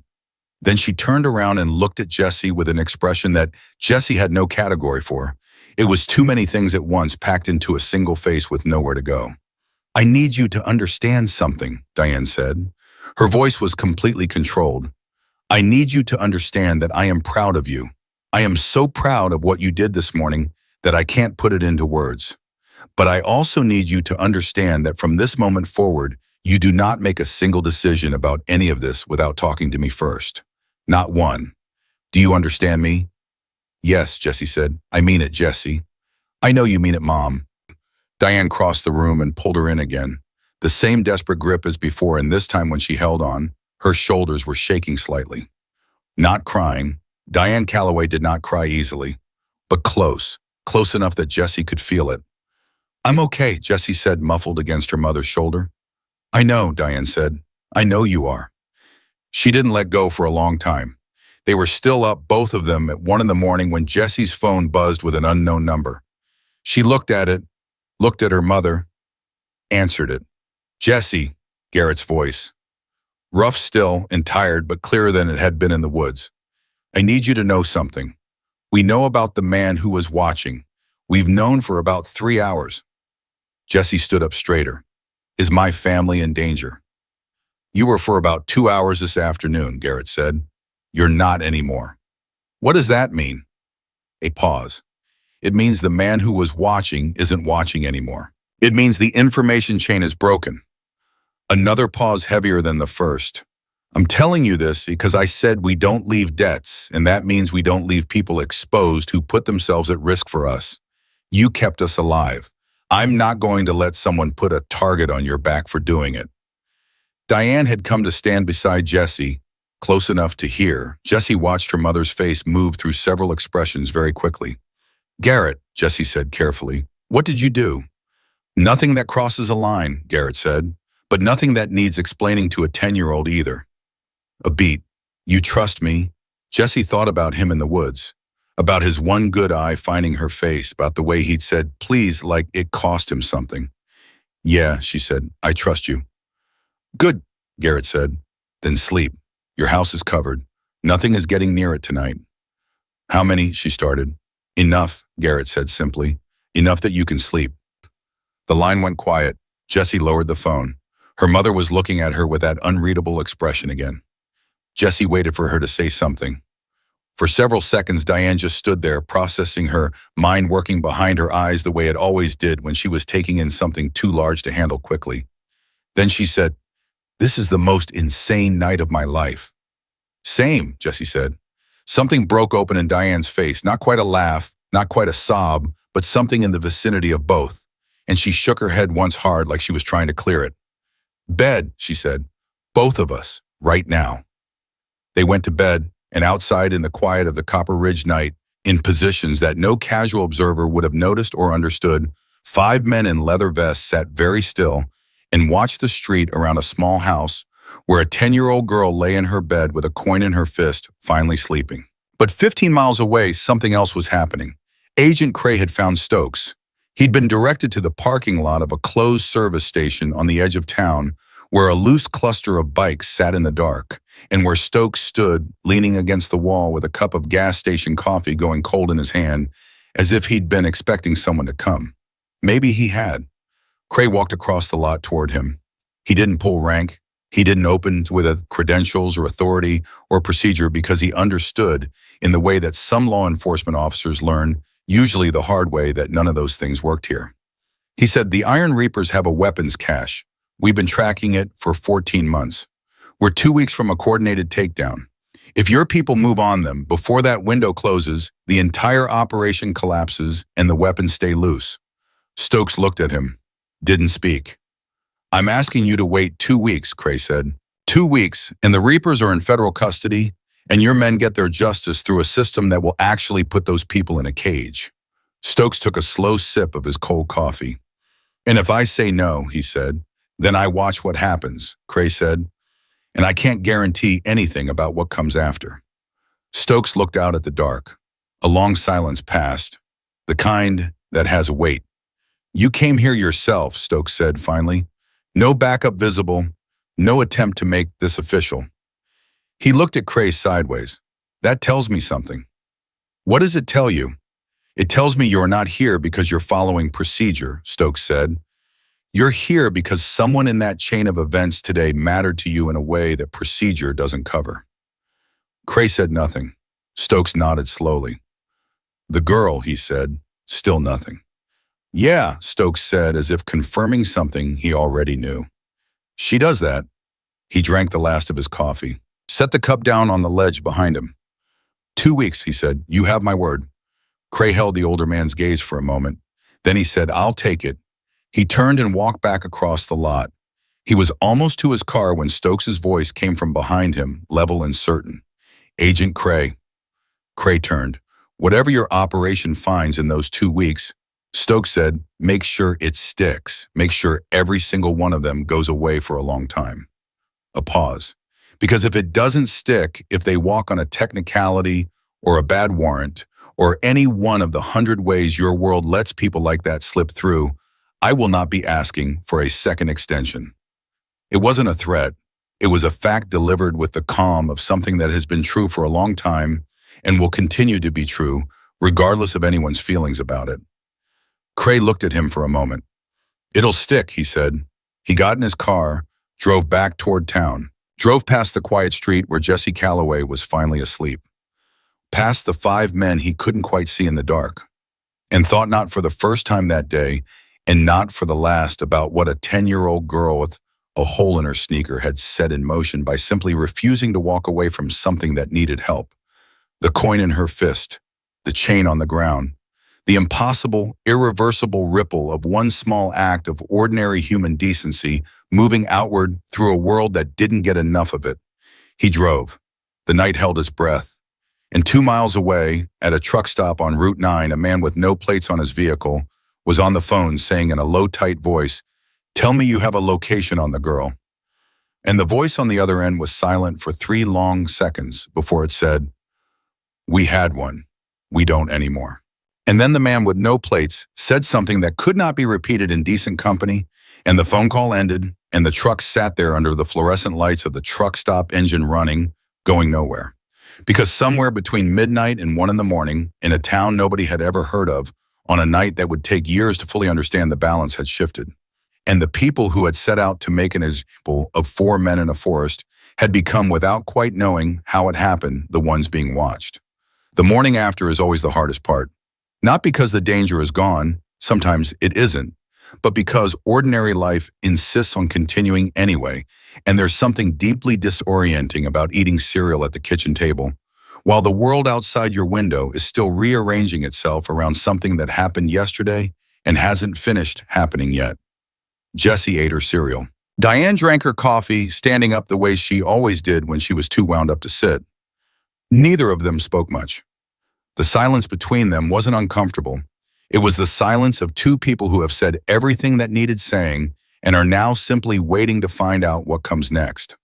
[SPEAKER 1] Then she turned around and looked at Jessie with an expression that Jessie had no category for. It was too many things at once packed into a single face with nowhere to go. "I need you to understand something," Diane said. Her voice was completely controlled. "I need you to understand that I am proud of you. I am so proud of what you did this morning that I can't put it into words. But I also need you to understand that from this moment forward, You do not make a single decision about any of this without talking to me first. Not one. Do you understand me? Yes, Jessie said. I mean it, Jessie. I know you mean it, Mom. Diane crossed the room and pulled her in again. The same desperate grip as before, and this time when she held on, her shoulders were shaking slightly. Not crying. Diane Calloway did not cry easily, but close enough that Jessie could feel it. I'm okay, Jessie said, muffled against her mother's shoulder. I know, Diane said. I know you are. She didn't let go for a long time. They were still up, both of them, at 1 in the morning when Jessie's phone buzzed with an unknown number. She looked at it, looked at her mother, answered it. Jessie, Garrett's voice. Rough still and tired, but clearer than it had been in the woods. I need you to know something. We know about the man who was watching. We've known for about 3 hours. Jessie stood up straighter. Is my family in danger? You were for about 2 hours this afternoon, Garrett said. You're not anymore. What does that mean? A pause. It means the man who was watching isn't watching anymore. It means the information chain is broken. Another pause heavier than the first. I'm telling you this because I said we don't leave debts, and that means we don't leave people exposed who put themselves at risk for us. You kept us alive. I'm not going to let someone put a target on your back for doing it. Diane had come to stand beside Jessie, close enough to hear. Jessie watched her mother's face move through several expressions very quickly. Garrett, Jessie said carefully, what did you do? Nothing that crosses a line, Garrett said, but nothing that needs explaining to a 10-year-old either. A beat. You trust me? Jessie thought about him in the woods, about his one good eye finding her face, about the way he'd said, please, like it cost him something. Yeah, she said, I trust you. Good, Garrett said. Then sleep. Your house is covered. Nothing is getting near it tonight. How many? She started. Enough, Garrett said simply. Enough that you can sleep. The line went quiet. Jessie lowered the phone. Her mother was looking at her with that unreadable expression again. Jessie waited for her to say something. For several seconds, Diane just stood there, processing, her mind working behind her eyes the way it always did when she was taking in something too large to handle quickly. Then she said, This is the most insane night of my life. Same, Jessie said. Something broke open in Diane's face, not quite a laugh, not quite a sob, but something in the vicinity of both, and she shook her head once hard like she was trying to clear it. Bed, she said. Both of us, right now. They went to bed, and outside in the quiet of the Copper Ridge night, in positions that no casual observer would have noticed or understood, 5 men in leather vests sat very still and watched the street around a small house where a 10-year-old girl lay in her bed with a coin in her fist, finally sleeping. But 15 miles away, something else was happening. Agent Cray had found Stokes. He'd been directed to the parking lot of a closed service station on the edge of town where a loose cluster of bikes sat in the dark, and where Stokes stood, leaning against the wall with a cup of gas station coffee going cold in his hand, as if he'd been expecting someone to come. Maybe he had. Cray walked across the lot toward him. He didn't pull rank. He didn't open with credentials or authority or procedure because he understood, in the way that some law enforcement officers learn, usually the hard way, that none of those things worked here. He said, the Iron Reapers have a weapons cache. We've been tracking it for 14 months. We're 2 weeks from a coordinated takedown. If your people move on them before that window closes, the entire operation collapses and the weapons stay loose. Stokes looked at him, didn't speak. I'm asking you to wait 2 weeks, Cray said. 2 weeks, and the Reapers are in federal custody, and your men get their justice through a system that will actually put those people in a cage. Stokes took a slow sip of his cold coffee. And if I say no, he said, then I watch what happens, Cray said, and I can't guarantee anything about what comes after. Stokes looked out at the dark. A long silence passed, the kind that has a weight. You came here yourself, Stokes said finally. No backup visible, no attempt to make this official. He looked at Cray sideways. That tells me something. What does it tell you? It tells me you're not here because you're following procedure, Stokes said. You're here because someone in that chain of events today mattered to you in a way that procedure doesn't cover. Cray said nothing. Stokes nodded slowly. The girl, he said, still nothing. Yeah, Stokes said, as if confirming something he already knew. She does that. He drank the last of his coffee. Set the cup down on the ledge behind him. 2 weeks, he said. You have my word. Cray held the older man's gaze for a moment. Then he said, I'll take it. He turned and walked back across the lot. He was almost to his car when Stokes's voice came from behind him, level and certain. Agent Cray. Cray turned. Whatever your operation finds in those 2 weeks, Stokes said, make sure it sticks. Make sure every single one of them goes away for a long time. A pause. Because if it doesn't stick, if they walk on a technicality or a bad warrant, or any one of the 100 ways your world lets people like that slip through, I will not be asking for a second extension. It wasn't a threat. It was a fact delivered with the calm of something that has been true for a long time and will continue to be true, regardless of anyone's feelings about it. Cray looked at him for a moment. It'll stick, he said. He got in his car, drove back toward town, drove past the quiet street where Jessie Calloway was finally asleep, past the 5 men he couldn't quite see in the dark, and thought not for the first time that day, and not for the last, about what a 10-year-old girl with a hole in her sneaker had set in motion by simply refusing to walk away from something that needed help. The coin in her fist, the chain on the ground, the impossible, irreversible ripple of one small act of ordinary human decency moving outward through a world that didn't get enough of it. He drove. The night held his breath. And 2 miles away, at a truck stop on Route 9, a man with no plates on his vehicle was on the phone saying in a low, tight voice, "Tell me you have a location on the girl." And the voice on the other end was silent for 3 long seconds before it said, "We had one. We don't anymore." And then the man with no plates said something that could not be repeated in decent company, and the phone call ended, and the truck sat there under the fluorescent lights of the truck stop engine running, going nowhere. Because somewhere between midnight and 1 in the morning, in a town nobody had ever heard of, on a night that would take years to fully understand, the balance had shifted. And the people who had set out to make an example of 4 men in a forest had become, without quite knowing how it happened, the ones being watched. The morning after is always the hardest part. Not because the danger is gone, sometimes it isn't, but because ordinary life insists on continuing anyway, and there's something deeply disorienting about eating cereal at the kitchen table, while the world outside your window is still rearranging itself around something that happened yesterday and hasn't finished happening yet. Jessie ate her cereal. Diane drank her coffee, standing up the way she always did when she was too wound up to sit. Neither of them spoke much. The silence between them wasn't uncomfortable. It was the silence of 2 people who have said everything that needed saying and are now simply waiting to find out what comes next.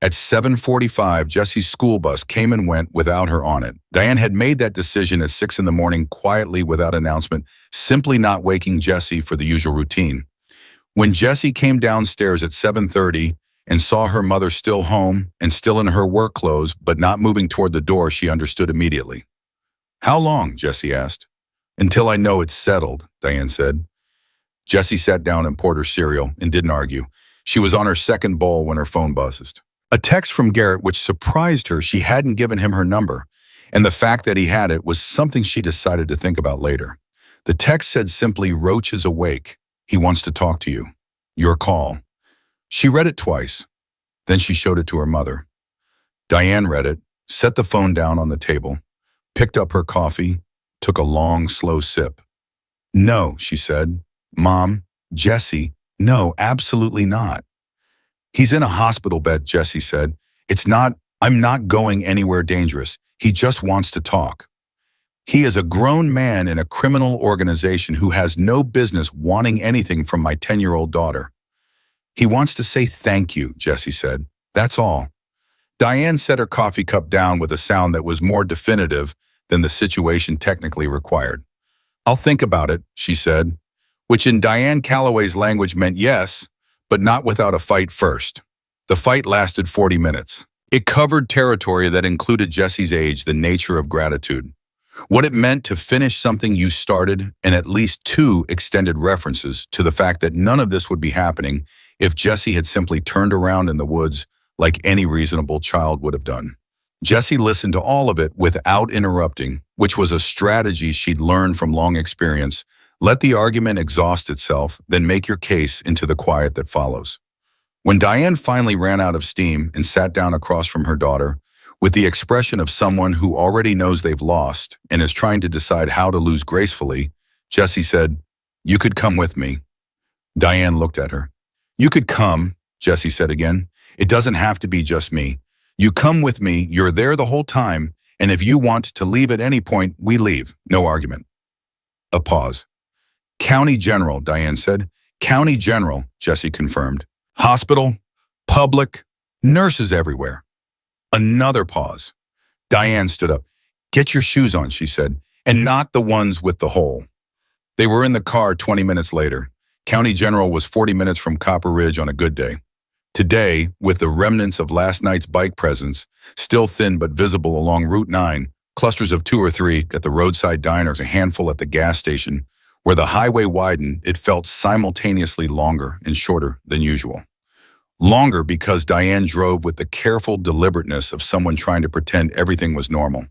[SPEAKER 1] At 7:45, Jessie's school bus came and went without her on it. Diane had made that decision at 6 in the morning, quietly, without announcement, simply not waking Jessie for the usual routine. When Jessie came downstairs at 7:30 and saw her mother still home and still in her work clothes but not moving toward the door, she understood immediately. "How long?" Jessie asked. "Until I know it's settled," Diane said. Jessie sat down and poured her cereal and didn't argue. She was on her second bowl when her phone buzzed. A text from Garrett which surprised her. She hadn't given him her number, and the fact that he had it was something she decided to think about later. The text said simply, "Roach is awake. He wants to talk to you. Your call." She read it twice. Then she showed it to her mother. Diane read it, set the phone down on the table, picked up her coffee, took a long, slow sip. "No," she said. "Mom, Jessie, no, absolutely not." "He's in a hospital bed," Jessie said. I'm not going anywhere dangerous. He just wants to talk." "He is a grown man in a criminal organization who has no business wanting anything from my 10-year-old daughter." "He wants to say thank you," Jessie said. "That's all." Diane set her coffee cup down with a sound that was more definitive than the situation technically required. "I'll think about it," she said, which in Diane Calloway's language meant yes, but not without a fight first. The fight lasted 40 minutes. It covered territory that included Jessie's age, the nature of gratitude, what it meant to finish something you started, and at least 2 extended references to the fact that none of this would be happening if Jessie had simply turned around in the woods like any reasonable child would have done. Jessie listened to all of it without interrupting, which was a strategy she'd learned from long experience. Let the argument exhaust itself, then make your case into the quiet that follows. When Diane finally ran out of steam and sat down across from her daughter, with the expression of someone who already knows they've lost and is trying to decide how to lose gracefully, Jessie said, "You could come with me." Diane looked at her. "You could come," Jessie said again. "It doesn't have to be just me. You come with me, you're there the whole time, and if you want to leave at any point, we leave. No argument." A pause. "County General," Diane said. "County General," Jessie confirmed. "Hospital, public, nurses everywhere." Another pause. Diane stood up. "Get your shoes on," she said, "and not the ones with the hole." They were in the car 20 minutes later. County General was 40 minutes from Copper Ridge on a good day. Today, with the remnants of last night's bike presence, still thin but visible along Route 9, clusters of 2 or 3 at the roadside diners, a handful at the gas station, where the highway widened, it felt simultaneously longer and shorter than usual. Longer because Diane drove with the careful deliberateness of someone trying to pretend everything was normal.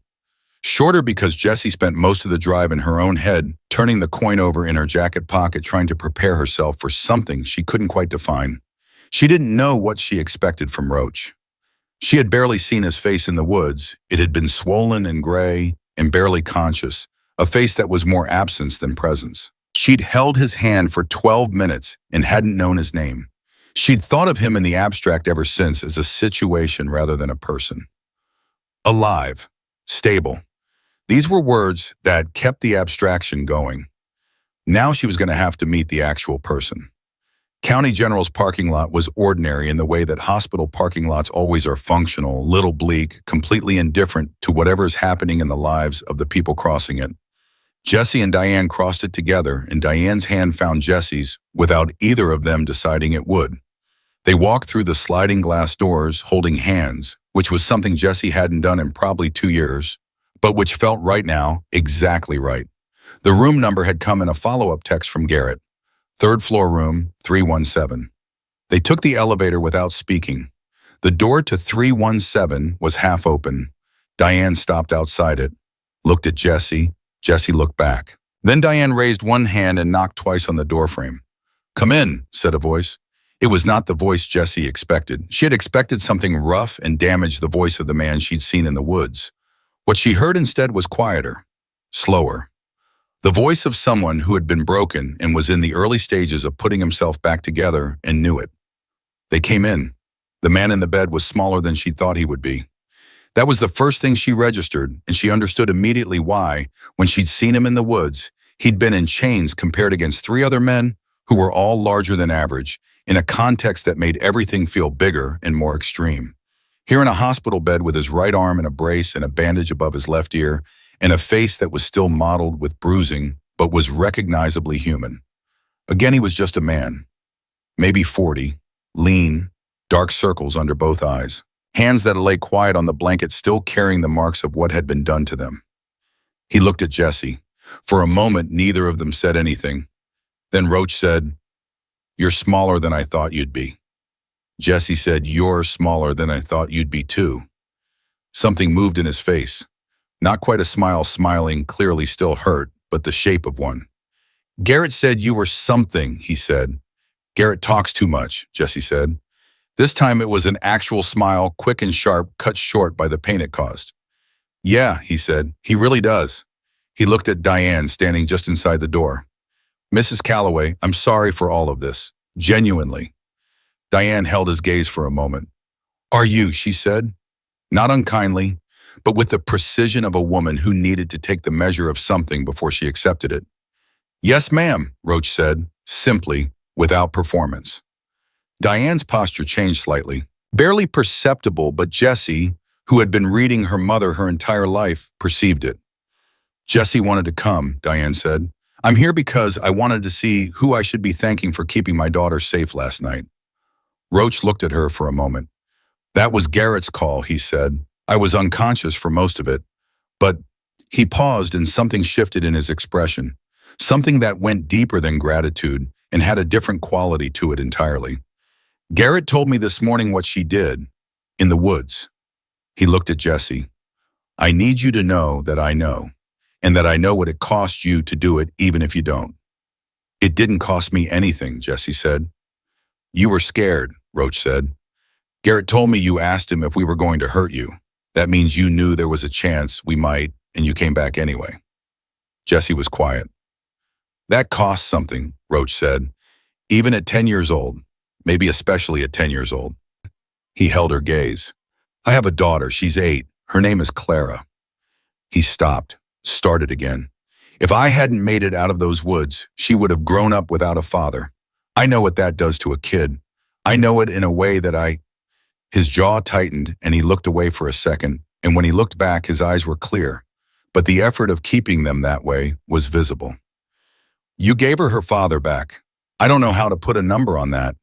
[SPEAKER 1] Shorter because Jessie spent most of the drive in her own head, turning the coin over in her jacket pocket, trying to prepare herself for something she couldn't quite define. She didn't know what she expected from Roach. She had barely seen his face in the woods. It had been swollen and gray and barely conscious, a face that was more absence than presence. She'd held his hand for 12 minutes and hadn't known his name. She'd thought of him in the abstract ever since as a situation rather than a person. Alive, stable. These were words that kept the abstraction going. Now she was going to have to meet the actual person. County General's parking lot was ordinary in the way that hospital parking lots always are: functional, little bleak, completely indifferent to whatever is happening in the lives of the people crossing it. Jessie and Diane crossed it together, and Diane's hand found Jessie's without either of them deciding it would. They walked through the sliding glass doors holding hands, which was something Jessie hadn't done in probably 2 years, but which felt right now exactly right. The room number had come in a follow-up text from Garrett. 3rd floor room, 317. They took the elevator without speaking. The door to 317 was half open. Diane stopped outside it, looked at Jessie. Jessie looked back. Then Diane raised one hand and knocked twice on the doorframe. "Come in," said a voice. It was not the voice Jessie expected. She had expected something rough and damaged, the voice of the man she'd seen in the woods. What she heard instead was quieter, slower. The voice of someone who had been broken and was in the early stages of putting himself back together and knew it. They came in. The man in the bed was smaller than she thought he would be. That was the first thing she registered, and she understood immediately why, when she'd seen him in the woods, he'd been in chains compared against 3 other men who were all larger than average, in a context that made everything feel bigger and more extreme. Here in a hospital bed with his right arm in a brace and a bandage above his left ear, and a face that was still mottled with bruising, but was recognizably human. Again, he was just a man. Maybe 40, lean, dark circles under both eyes, hands that lay quiet on the blanket still carrying the marks of what had been done to them. He looked at Jessie. For a moment, neither of them said anything. Then Roach said, "You're smaller than I thought you'd be." Jessie said, "You're smaller than I thought you'd be too." Something moved in his face. Not quite a smile, smiling, clearly still hurt, but the shape of one. "Garrett said you were something," he said. "Garrett talks too much," Jessie said. This time it was an actual smile, quick and sharp, cut short by the pain it caused. "Yeah," he said, "he really does." He looked at Diane, standing just inside the door. "Mrs. Calloway, I'm sorry for all of this. Genuinely." Diane held his gaze for a moment. "Are you?" she said. Not unkindly, but with the precision of a woman who needed to take the measure of something before she accepted it. "Yes, ma'am," Roach said, simply, without performance. Diane's posture changed slightly. Barely perceptible, but Jessie, who had been reading her mother her entire life, perceived it. "Jessie wanted to come," Diane said. "I'm here because I wanted to see who I should be thanking for keeping my daughter safe last night." Roach looked at her for a moment. "That was Garrett's call," he said. "I was unconscious for most of it." But he paused and something shifted in his expression, something that went deeper than gratitude and had a different quality to it entirely. "Garrett told me this morning what she did, in the woods." He looked at Jessie. "I need you to know that I know, and that I know what it cost you to do it even if you don't." "It didn't cost me anything," Jessie said. "You were scared," Roach said. Garrett told me you asked him if we were going to hurt you. That means you knew there was a chance we might, and you came back anyway. Jessie was quiet. That costs something, Roach said. Even at 10 years old, maybe especially at 10 years old. He held her gaze. I have a daughter, she's 8. Her name is Clara. He stopped, started again. If I hadn't made it out of those woods, she would have grown up without a father. I know what that does to a kid. I know it in a way that His jaw tightened and he looked away for a second, and when he looked back, his eyes were clear. But the effort of keeping them that way was visible. You gave her father back. I don't know how to put a number on that.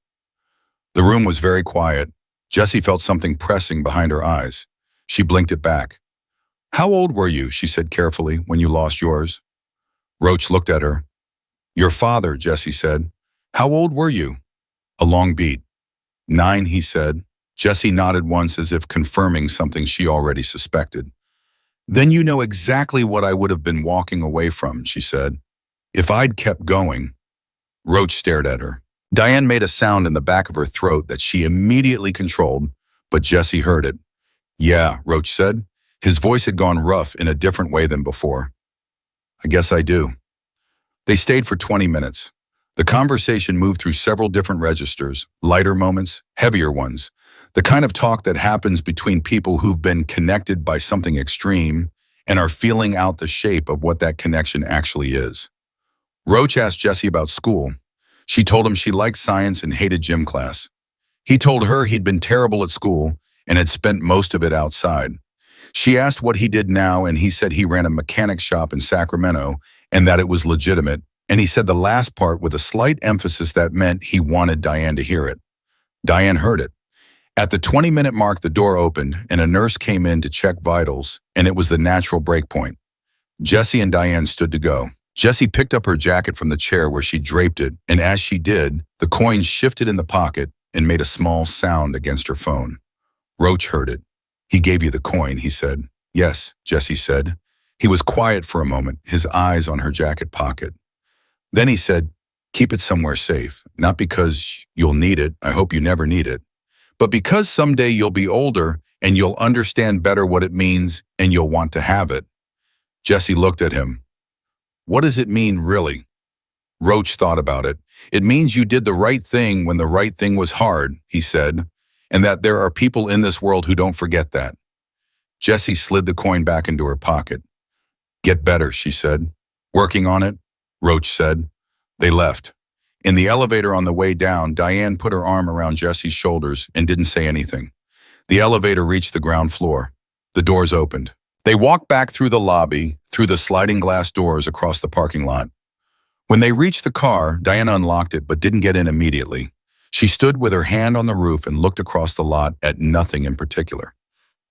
[SPEAKER 1] The room was very quiet. Jessie felt something pressing behind her eyes. She blinked it back. How old were you, she said carefully, when you lost yours? Roach looked at her. Your father, Jessie said. How old were you? A long beat. 9, he said. Jessie nodded once as if confirming something she already suspected. Then you know exactly what I would have been walking away from, she said. If I'd kept going. Roach stared at her. Diane made a sound in the back of her throat that she immediately controlled, but Jessie heard it. Yeah, Roach said. His voice had gone rough in a different way than before. I guess I do. They stayed for 20 minutes. The conversation moved through several different registers, lighter moments, heavier ones, the kind of talk that happens between people who've been connected by something extreme and are feeling out the shape of what that connection actually is. Roach asked Jessie about school. She told him she liked science and hated gym class. He told her he'd been terrible at school and had spent most of it outside. She asked what he did now, and he said he ran a mechanic shop in Sacramento and that it was legitimate, and he said the last part with a slight emphasis that meant he wanted Diane to hear it. Diane heard it. At the 20-minute mark, the door opened, and a nurse came in to check vitals, and it was the natural break point. Jessie and Diane stood to go. Jessie picked up her jacket from the chair where she draped it, and as she did, the coin shifted in the pocket and made a small sound against her phone. Roach heard it. He gave you the coin, he said. Yes, Jessie said. He was quiet for a moment, his eyes on her jacket pocket. Then he said, keep it somewhere safe, not because you'll need it, I hope you never need it, but because someday you'll be older and you'll understand better what it means and you'll want to have it. Jessie looked at him. What does it mean, really? Roach thought about it. It means you did the right thing when the right thing was hard, he said, and that there are people in this world who don't forget that. Jessie slid the coin back into her pocket. Get better, she said. Working on it, Roach said. They left. In the elevator on the way down, Diane put her arm around Jessie's shoulders and didn't say anything. The elevator reached the ground floor. The doors opened. They walked back through the lobby, through the sliding glass doors across the parking lot. When they reached the car, Diane unlocked it but didn't get in immediately. She stood with her hand on the roof and looked across the lot at nothing in particular.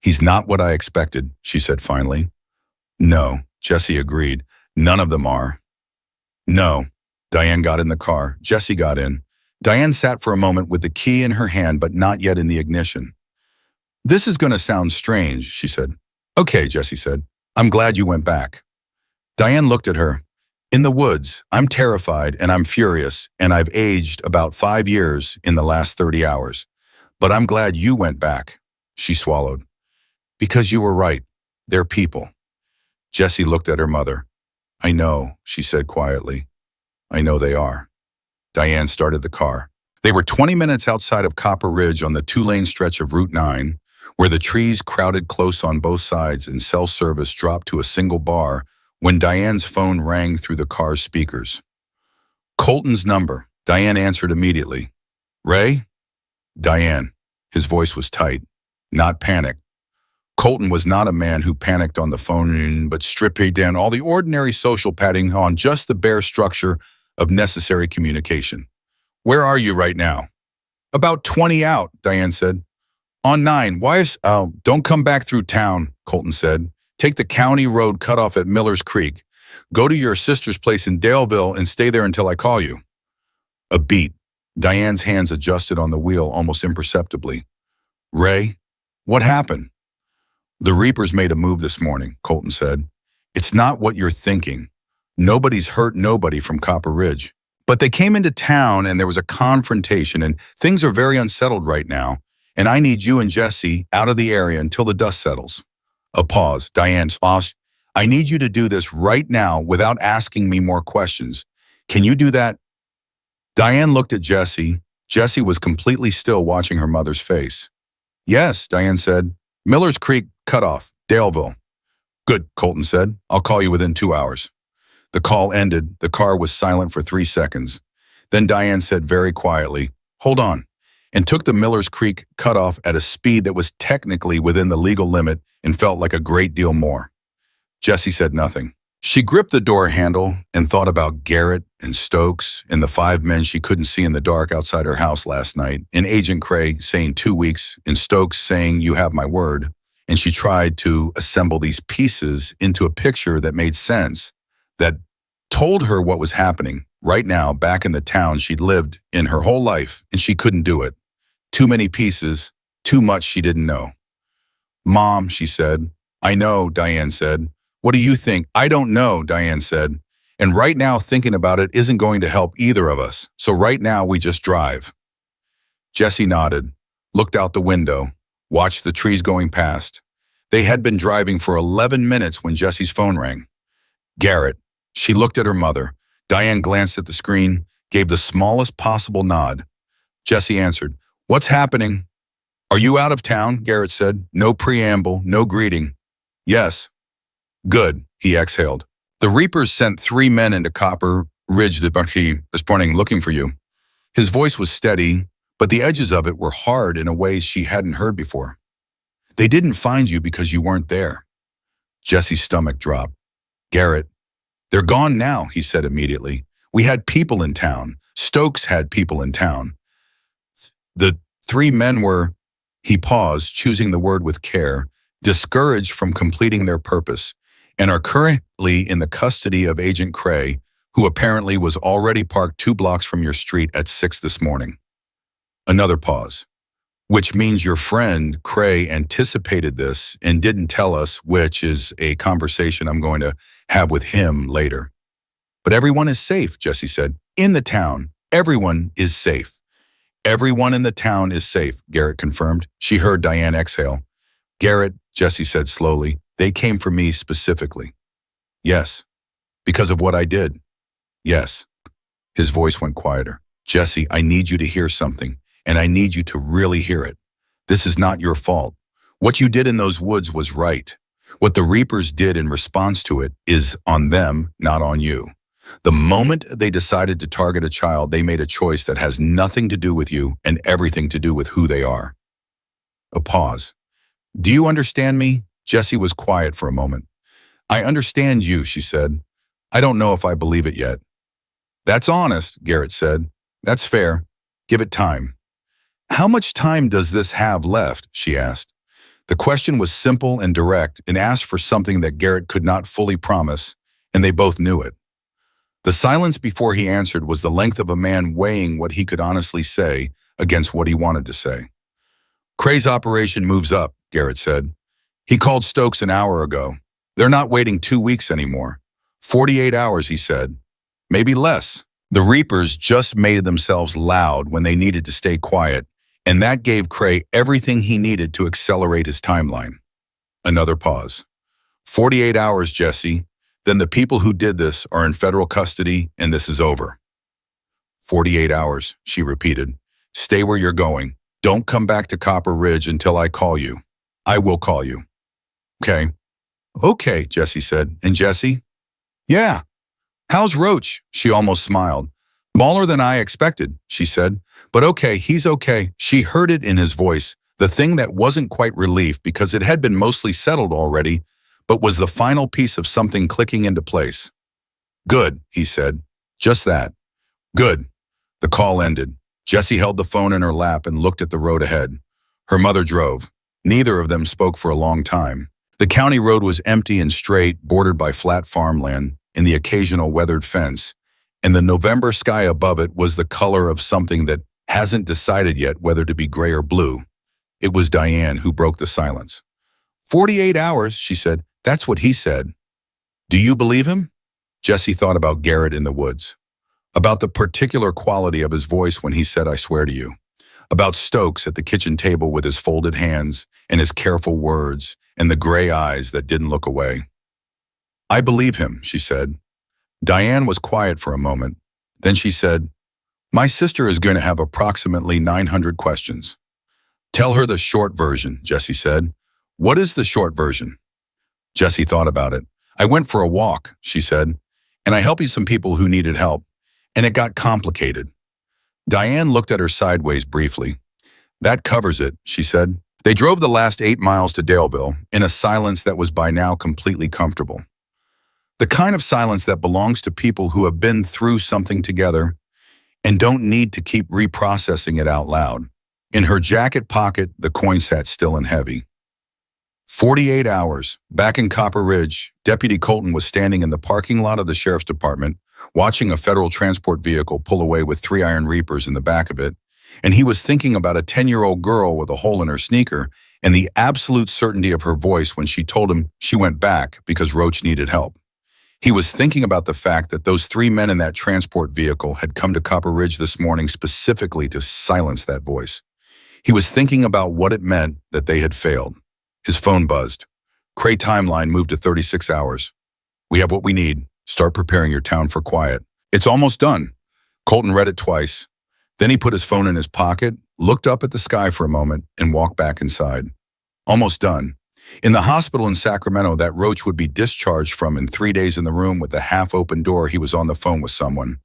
[SPEAKER 1] He's not what I expected, she said finally. No, Jessie agreed. None of them are. No. Diane got in the car. Jessie got in. Diane sat for a moment with the key in her hand but not yet in the ignition. This is going to sound strange, she said. Okay, Jessie said. I'm glad you went back. Diane looked at her. In the woods, I'm terrified and I'm furious, and I've aged about 5 years in the last 30 hours. But I'm glad you went back, she swallowed. Because you were right. They're people. Jessie looked at her mother. I know, she said quietly. I know they are. Diane started the car. They were 20 minutes outside of Copper Ridge on the 2-lane stretch of Route 9, where the trees crowded close on both sides and cell service dropped to a single bar when Diane's phone rang through the car's speakers. Colton's number. Diane answered immediately. Ray? Diane. His voice was tight, not panicked. Colton was not a man who panicked on the phone, but stripped down all the ordinary social padding on just the bare structure of necessary communication. Where are you right now? About 20 out, Diane said. On 9, don't come back through town, Colton said. Take the county road cut off at Miller's Creek. Go to your sister's place in Daleville and stay there until I call you. A beat. Diane's hands adjusted on the wheel almost imperceptibly. Ray, what happened? The Reapers made a move this morning, Colton said. It's not what you're thinking. Nobody's hurt nobody from Copper Ridge. But they came into town and there was a confrontation and things are very unsettled right now. And I need you and Jessie out of the area until the dust settles. A pause. Diane's boss. I need you to do this right now without asking me more questions. Can you do that? Diane looked at Jessie. Jessie was completely still, watching her mother's face. Yes, Diane said. Miller's Creek cutoff, Daleville. Good, Colton said. I'll call you within 2 hours. The call ended. The car was silent for 3 seconds. Then Diane said very quietly, hold on, and took the Miller's Creek cutoff at a speed that was technically within the legal limit and felt like a great deal more. Jessie said nothing. She gripped the door handle and thought about Garrett and Stokes and the 5 men she couldn't see in the dark outside her house last night, and Agent Cray saying 2 weeks, and Stokes saying, you have my word. And she tried to assemble these pieces into a picture that made sense, that told her what was happening right now back in the town she'd lived in her whole life, and she couldn't do it. Too many pieces, too much she didn't know. Mom, she said. I know, Diane said. What do you think? I don't know, Diane said. And right now thinking about it isn't going to help either of us. So right now we just drive. Jessie nodded, looked out the window, watched the trees going past. They had been driving for 11 minutes when Jessie's phone rang. Garrett. She looked at her mother. Diane glanced at the screen, gave the smallest possible nod. Jessie answered, what's happening? Are you out of town? Garrett said. No preamble, no greeting. Yes. Good, he exhaled. The Reapers sent 3 men into Copper Ridge this morning looking for you. His voice was steady, but the edges of it were hard in a way she hadn't heard before. They didn't find you because you weren't there. Jessie's stomach dropped. Garrett, they're gone now, he said immediately. We had people in town. Stokes had people in town. The 3 men were, he paused, choosing the word with care, discouraged from completing their purpose, and are currently in the custody of Agent Cray, who apparently was already parked 2 blocks from your street at 6 this morning. Another pause. Which means your friend, Cray, anticipated this and didn't tell us, which is a conversation I'm going to have with him later. But everyone is safe, Jessie said. In the town, everyone is safe. Everyone in the town is safe, Garrett confirmed. She heard Diane exhale. Garrett, Jessie said slowly, they came for me specifically. Yes. Because of what I did. Yes. His voice went quieter. Jessie, I need you to hear something, and I need you to really hear it. This is not your fault. What you did in those woods was right. What the Reapers did in response to it is on them, not on you. The moment they decided to target a child, they made a choice that has nothing to do with you and everything to do with who they are. A pause. Do you understand me? Jessie was quiet for a moment. I understand you, she said. I don't know if I believe it yet. That's honest, Garrett said. That's fair. Give it time. How much time does this have left? She asked. The question was simple and direct and asked for something that Garrett could not fully promise, and they both knew it. The silence before he answered was the length of a man weighing what he could honestly say against what he wanted to say. Cray's operation moves up, Garrett said. He called Stokes an hour ago. They're not waiting 2 weeks anymore. 48 hours, he said. Maybe less. The Reapers just made themselves loud when they needed to stay quiet, and that gave Cray everything he needed to accelerate his timeline. Another pause. 48 hours, Jessie. Then the people who did this are in federal custody, and this is over. 48 hours, she repeated. Stay where you're going. Don't come back to Copper Ridge until I call you. I will call you. Okay. Okay, Jessie said. And Jessie? Yeah. How's Roach? She almost smiled. Smaller than I expected, she said. But okay, he's okay. She heard it in his voice, the thing that wasn't quite relief because it had been mostly settled already, but was the final piece of something clicking into place. Good, he said. Just that. Good. The call ended. Jessie held the phone in her lap and looked at the road ahead. Her mother drove. Neither of them spoke for a long time. The county road was empty and straight, bordered by flat farmland and the occasional weathered fence, and the November sky above it was the color of something that hasn't decided yet whether to be gray or blue. It was Diane who broke the silence. 48 hours, she said. That's what he said. Do you believe him? Jessie thought about Garrett in the woods. About the particular quality of his voice when he said, "I swear to you." About Stokes at the kitchen table with his folded hands and his careful words and the gray eyes that didn't look away. "I believe him," she said. Diane was quiet for a moment. Then she said, "My sister is going to have approximately 900 questions." "Tell her the short version," Jessie said. "What is the short version?" Jessie thought about it. "I went for a walk," she said, "and I helped some people who needed help, and it got complicated." Diane looked at her sideways briefly. "That covers it," she said. They drove the last 8 miles to Daleville in a silence that was by now completely comfortable. The kind of silence that belongs to people who have been through something together and don't need to keep reprocessing it out loud. In her jacket pocket, the coin sat still and heavy. 48 hours. Back in Copper Ridge, Deputy Colton was standing in the parking lot of the sheriff's department, watching a federal transport vehicle pull away with 3 iron reapers in the back of it, and he was thinking about a 10-year-old girl with a hole in her sneaker and the absolute certainty of her voice when she told him she went back because Roach needed help. He was thinking about the fact that those 3 men in that transport vehicle had come to Copper Ridge this morning specifically to silence that voice. He was thinking about what it meant that they had failed. His phone buzzed. Cray timeline moved to 36 hours. "We have what we need. Start preparing your town for quiet." "It's almost done." Colton read it twice. Then he put his phone in his pocket, looked up at the sky for a moment, and walked back inside. Almost done. In the hospital in Sacramento that Roach would be discharged from in 3 days in the room with the half-open door, he was on the phone with someone.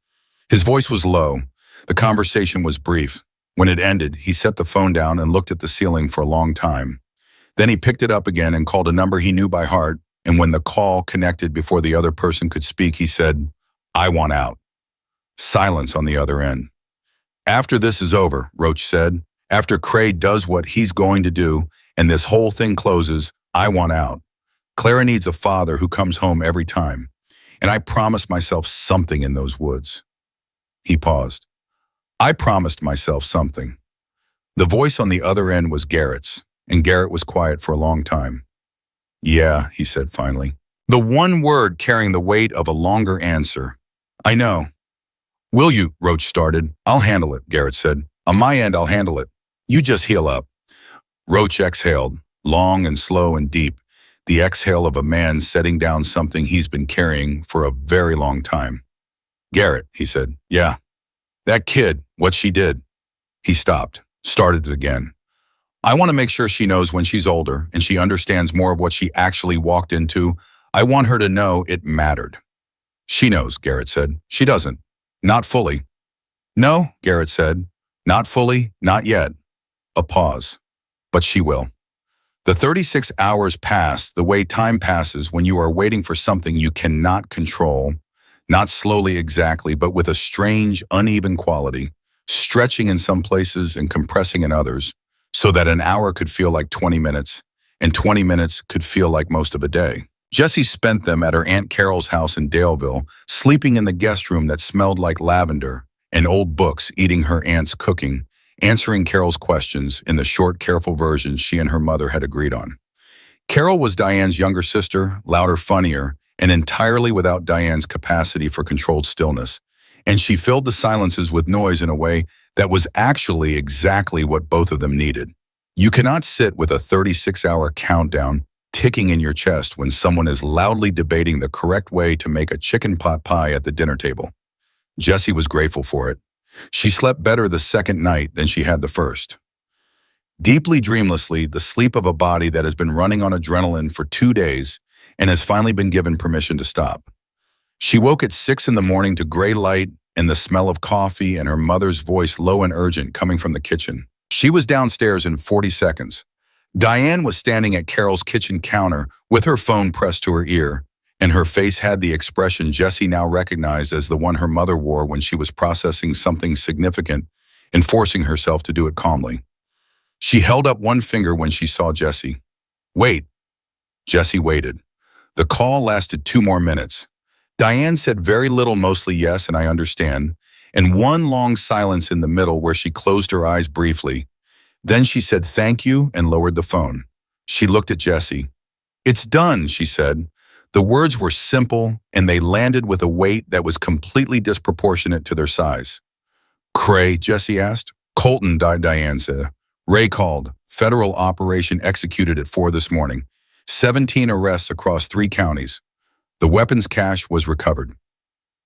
[SPEAKER 1] His voice was low. The conversation was brief. When it ended, he set the phone down and looked at the ceiling for a long time. Then he picked it up again and called a number he knew by heart, and when the call connected before the other person could speak, he said, "I want out." Silence on the other end. "After this is over," Roach said, "after Cray does what he's going to do, and this whole thing closes, I want out. Clara needs a father who comes home every time, and I promised myself something in those woods." He paused. "I promised myself something." The voice on the other end was Garrett's, and Garrett was quiet for a long time. "Yeah," he said finally. The one word carrying the weight of a longer answer. "I know." "Will you?" Roach started. "I'll handle it," Garrett said. "On my end, I'll handle it. You just heal up." Roach exhaled, long and slow and deep, the exhale of a man setting down something he's been carrying for a very long time. "Garrett," he said. "Yeah." "That kid, what she did." He stopped, started it again. "I want to make sure she knows when she's older and she understands more of what she actually walked into. I want her to know it mattered." "She knows," Garrett said. "She doesn't. Not fully." "No," Garrett said. "Not fully, not yet." A pause. "But she will." The 36 hours pass the way time passes when you are waiting for something you cannot control, not slowly exactly, but with a strange, uneven quality, stretching in some places and compressing in others, so that an hour could feel like 20 minutes, and 20 minutes could feel like most of a day. Jessie spent them at her Aunt Carol's house in Daleville, sleeping in the guest room that smelled like lavender, and old books, eating her aunt's cooking, answering Carol's questions in the short, careful versions she and her mother had agreed on. Carol was Diane's younger sister, louder, funnier, and entirely without Diane's capacity for controlled stillness, and she filled the silences with noise in a way that was actually exactly what both of them needed. You cannot sit with a 36-hour countdown ticking in your chest when someone is loudly debating the correct way to make a chicken pot pie at the dinner table. Jessie was grateful for it. She slept better the second night than she had the first. Deeply dreamlessly, the sleep of a body that has been running on adrenaline for 2 days and has finally been given permission to stop. She woke at 6 in the morning to gray light and the smell of coffee and her mother's voice low and urgent coming from the kitchen. She was downstairs in 40 seconds. Diane was standing at Carol's kitchen counter with her phone pressed to her ear, and her face had the expression Jessie now recognized as the one her mother wore when she was processing something significant and forcing herself to do it calmly. She held up one finger when she saw Jessie. "Wait." Jessie waited. The call lasted 2 more minutes. Diane said very little, mostly yes and I understand, and one long silence in the middle where she closed her eyes briefly. Then she said thank you and lowered the phone. She looked at Jessie. "It's done," she said. The words were simple, and they landed with a weight that was completely disproportionate to their size. "Cray?" Jessie asked. "Colton," Diane said. "Ray called. Federal operation executed at 4 this morning. 17 arrests across 3 counties. The weapons cache was recovered."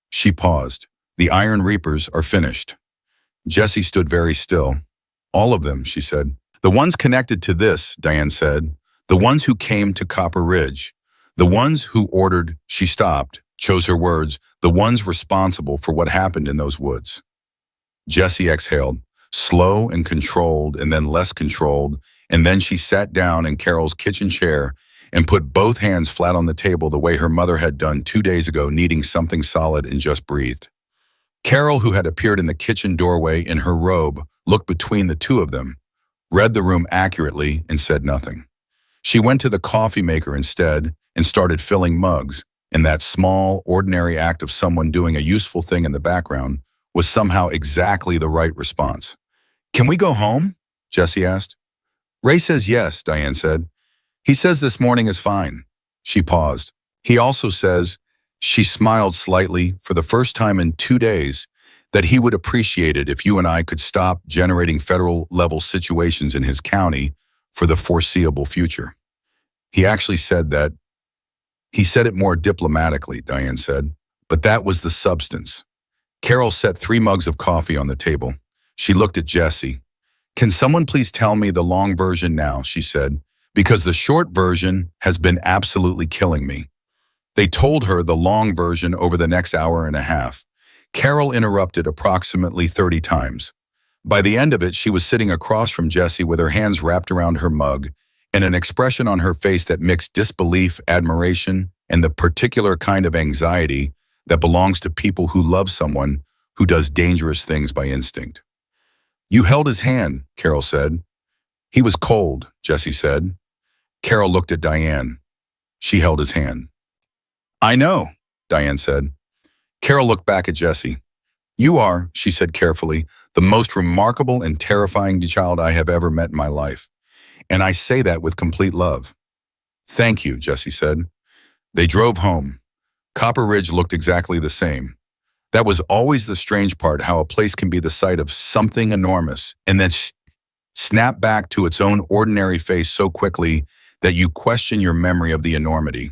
[SPEAKER 1] She paused. "The Iron Reapers are finished." Jessie stood very still. "All of them," she said. "The ones connected to this," Diane said. "The ones who came to Copper Ridge. The ones who ordered," she stopped, chose her words, "the ones responsible for what happened in those woods." Jessie exhaled, slow and controlled and then less controlled, and then she sat down in Carol's kitchen chair and put both hands flat on the table the way her mother had done 2 days ago, needing something solid, and just breathed. Carol, who had appeared in the kitchen doorway in her robe, looked between the two of them, read the room accurately, and said nothing. She went to the coffee maker instead and started filling mugs, and that small, ordinary act of someone doing a useful thing in the background was somehow exactly the right response. "Can we go home?" Jessie asked. "Ray says yes," Diane said. "He says this morning is fine." She paused. "He also says," she smiled slightly, "for the first time in 2 days, that he would appreciate it if you and I could stop generating federal-level situations in his county for the foreseeable future. He actually said that." "He said it more diplomatically," Diane said, "but that was the substance." Carol set 3 mugs of coffee on the table. She looked at Jessie. "Can someone please tell me the long version now?" she said, "because the short version has been absolutely killing me." They told her the long version over the next hour and a half. Carol interrupted approximately 30 times. By the end of it, she was sitting across from Jessie with her hands wrapped around her mug and an expression on her face that mixed disbelief, admiration, and the particular kind of anxiety that belongs to people who love someone who does dangerous things by instinct. "You held his hand," Carol said. "He was cold," Jessie said. Carol looked at Diane. She held his hand. "I know," Diane said. Carol looked back at Jessie. "You are," she said carefully, "the most remarkable and terrifying child I have ever met in my life. And I say that with complete love." "Thank you," Jessie said. They drove home. Copper Ridge looked exactly the same. That was always the strange part, how a place can be the site of something enormous and then snap back to its own ordinary face so quickly that you question your memory of the enormity.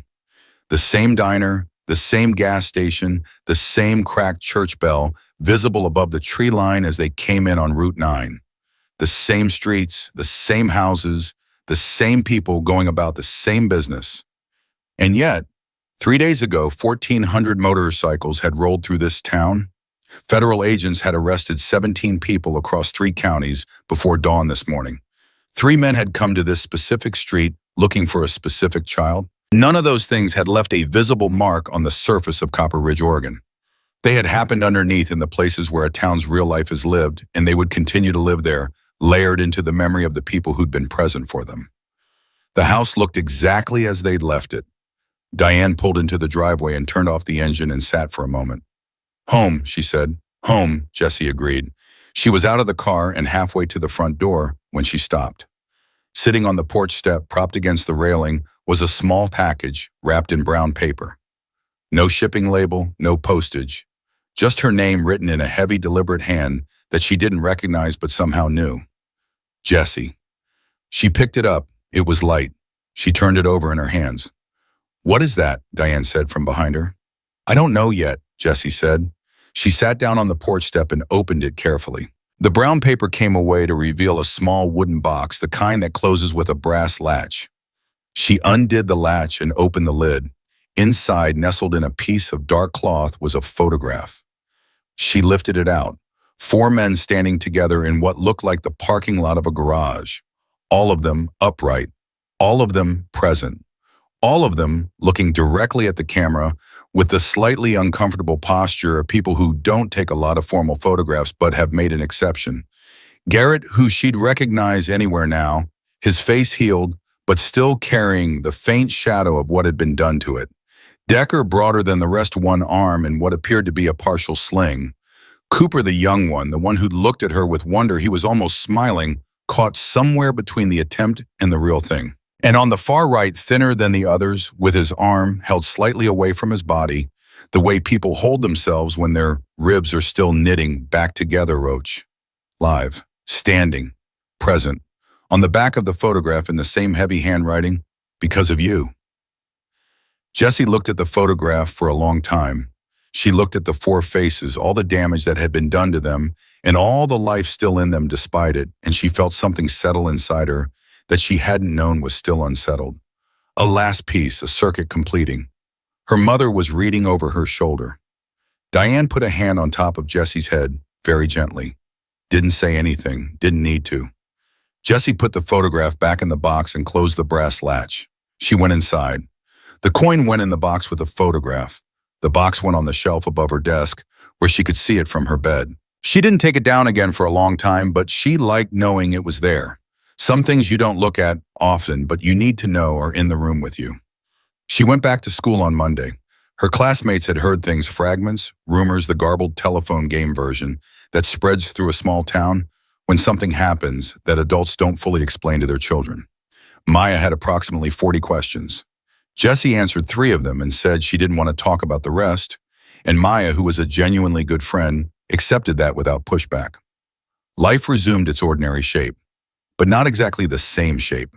[SPEAKER 1] The same diner, the same gas station, the same cracked church bell visible above the tree line as they came in on Route 9. The same streets, the same houses, the same people going about the same business. And yet, 3 days ago, 1,400 motorcycles had rolled through this town. Federal agents had arrested 17 people across 3 counties before dawn this morning. 3 men had come to this specific street looking for a specific child. None of those things had left a visible mark on the surface of Copper Ridge, Oregon. They had happened underneath in the places where a town's real life is lived, and they would continue to live there, layered into the memory of the people who'd been present for them. The house looked exactly as they'd left it. Diane pulled into the driveway and turned off the engine and sat for a moment. "Home," she said. "Home," Jessie agreed. She was out of the car and halfway to the front door when she stopped. Sitting on the porch step, propped against the railing, was a small package wrapped in brown paper. No shipping label, no postage. Just her name written in a heavy, deliberate hand that she didn't recognize but somehow knew. Jessie. She picked it up. It was light. She turned it over in her hands. "What is that?" Diane said from behind her. "I don't know yet," Jessie said. She sat down on the porch step and opened it carefully. The brown paper came away to reveal a small wooden box, the kind that closes with a brass latch. She undid the latch and opened the lid. Inside, nestled in a piece of dark cloth, was a photograph. She lifted it out. 4 men standing together in what looked like the parking lot of a garage. All of them upright. All of them present. All of them looking directly at the camera with the slightly uncomfortable posture of people who don't take a lot of formal photographs but have made an exception. Garrett, who she'd recognize anywhere now, his face healed, but still carrying the faint shadow of what had been done to it. Decker, broader than the rest, one arm in what appeared to be a partial sling. Cooper, the young one, the one who'd looked at her with wonder, he was almost smiling, caught somewhere between the attempt and the real thing. And on the far right, thinner than the others, with his arm held slightly away from his body, the way people hold themselves when their ribs are still knitting back together, Roach. Live, standing, present, on the back of the photograph in the same heavy handwriting, because of you. Jessie looked at the photograph for a long time. She looked at the four faces, all the damage that had been done to them, and all the life still in them despite it, and she felt something settle inside her that she hadn't known was still unsettled. A last piece, a circuit completing. Her mother was reading over her shoulder. Diane put a hand on top of Jessie's head, very gently. Didn't say anything, didn't need to. Jessie put the photograph back in the box and closed the brass latch. She went inside. The coin went in the box with the photograph. The box went on the shelf above her desk, where she could see it from her bed. She didn't take it down again for a long time, but she liked knowing it was there. Some things you don't look at often, but you need to know are in the room with you. She went back to school on Monday. Her classmates had heard things, fragments, rumors, the garbled telephone game version that spreads through a small town when something happens that adults don't fully explain to their children. Maya had approximately 40 questions. Jessie answered 3 of them and said she didn't want to talk about the rest, and Maya, who was a genuinely good friend, accepted that without pushback. Life resumed its ordinary shape, but not exactly the same shape.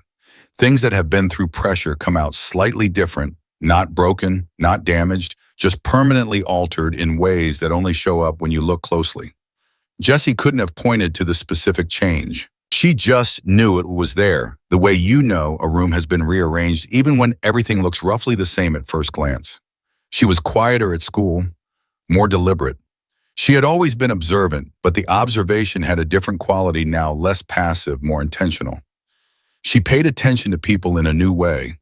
[SPEAKER 1] Things that have been through pressure come out slightly different, not broken, not damaged, just permanently altered in ways that only show up when you look closely. Jessie couldn't have pointed to the specific change. She just knew it was there, the way you know a room has been rearranged even when everything looks roughly the same at first glance. She was quieter at school, more deliberate. She had always been observant, but the observation had a different quality now, less passive, more intentional. She paid attention to people in a new way,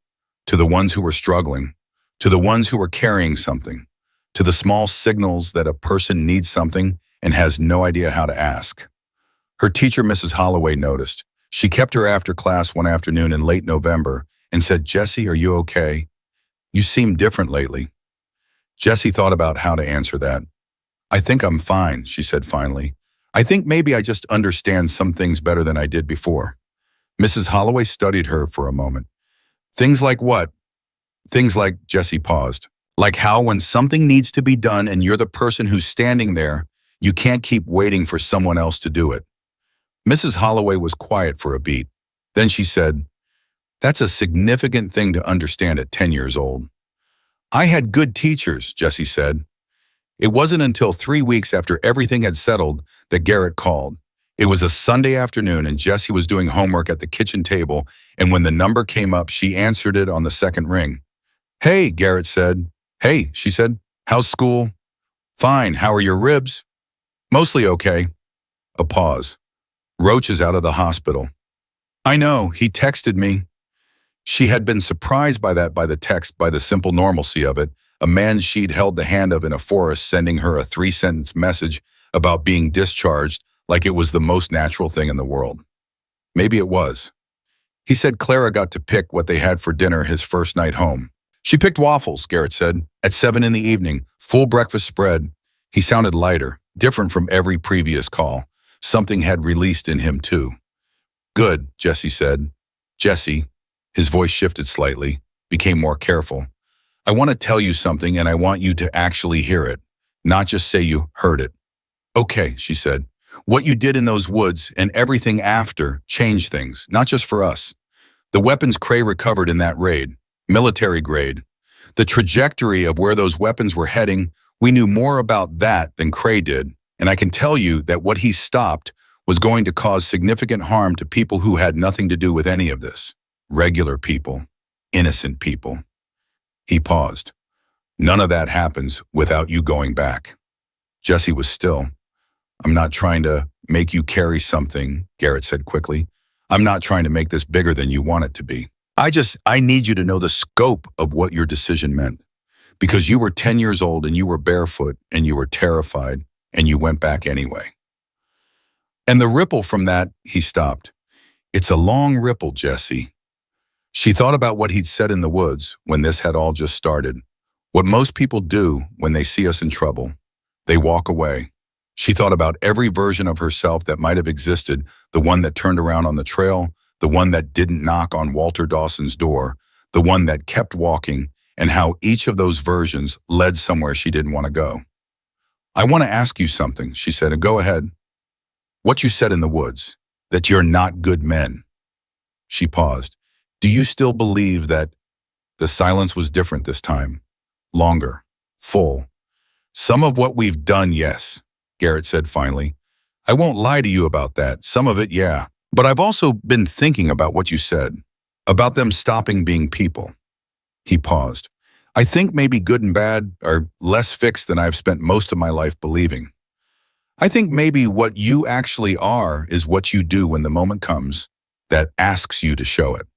[SPEAKER 1] to the ones who were struggling, to the ones who were carrying something, to the small signals that a person needs something and has no idea how to ask. Her teacher, Mrs. Holloway, noticed. She kept her after class one afternoon in late November and said, "Jessie, are you okay? You seem different lately." Jessie thought about how to answer that. "I think I'm fine," she said finally. "I think maybe I just understand some things better than I did before." Mrs. Holloway studied her for a moment. "Things like what?" "Things like," Jessie paused, "like how when something needs to be done and you're the person who's standing there, you can't keep waiting for someone else to do it." Mrs. Holloway was quiet for a beat. Then she said, "That's a significant thing to understand at 10 years old." "I had good teachers," Jessie said. It wasn't until 3 weeks after everything had settled that Garrett called. It was a Sunday afternoon and Jessie was doing homework at the kitchen table, and when the number came up, she answered it on the second ring. "Hey," Garrett said. "Hey," she said. "How's school?" "Fine. How are your ribs?" "Mostly okay." A pause. "Roach is out of the hospital." "I know. He texted me." She had been surprised by that, by the text, by the simple normalcy of it. A man she'd held the hand of in a forest sending her a 3-sentence message about being discharged like it was the most natural thing in the world. Maybe it was. He said Clara got to pick what they had for dinner his first night home. "She picked waffles," Garrett said, "at 7 in the evening, full breakfast spread." He sounded lighter, different from every previous call. Something had released in him too. "Good," Jessie said. "Jessie," his voice shifted slightly, became more careful. "I want to tell you something and I want you to actually hear it, not just say you heard it." "Okay," she said. "What you did in those woods and everything after changed things, not just for us. The weapons Cray recovered in that raid, military grade. The trajectory of where those weapons were heading, we knew more about that than Cray did. And I can tell you that what he stopped was going to cause significant harm to people who had nothing to do with any of this. Regular people, innocent people." He paused. "None of that happens without you going back." Jessie was still. "I'm not trying to make you carry something," Garrett said quickly. "I'm not trying to make this bigger than you want it to be. I need you to know the scope of what your decision meant. Because you were 10 years old and you were barefoot and you were terrified and you went back anyway." And the ripple from that, he stopped. "It's a long ripple, Jessie." She thought about what he'd said in the woods when this had all just started. What most people do when they see us in trouble. They walk away. She thought about every version of herself that might have existed, the one that turned around on the trail, the one that didn't knock on Walter Dawson's door, the one that kept walking, and how each of those versions led somewhere she didn't want to go. "I want to ask you something," she said, and go ahead. "What you said in the woods, that you're not good men." She paused. "Do you still believe that—" The silence was different this time. Longer. Full. "Some of what we've done, yes," Garrett said finally. "I won't lie to you about that. Some of it, yeah. But I've also been thinking about what you said, about them stopping being people." He paused. "I think maybe good and bad are less fixed than I've spent most of my life believing. I think maybe what you actually are is what you do when the moment comes that asks you to show it."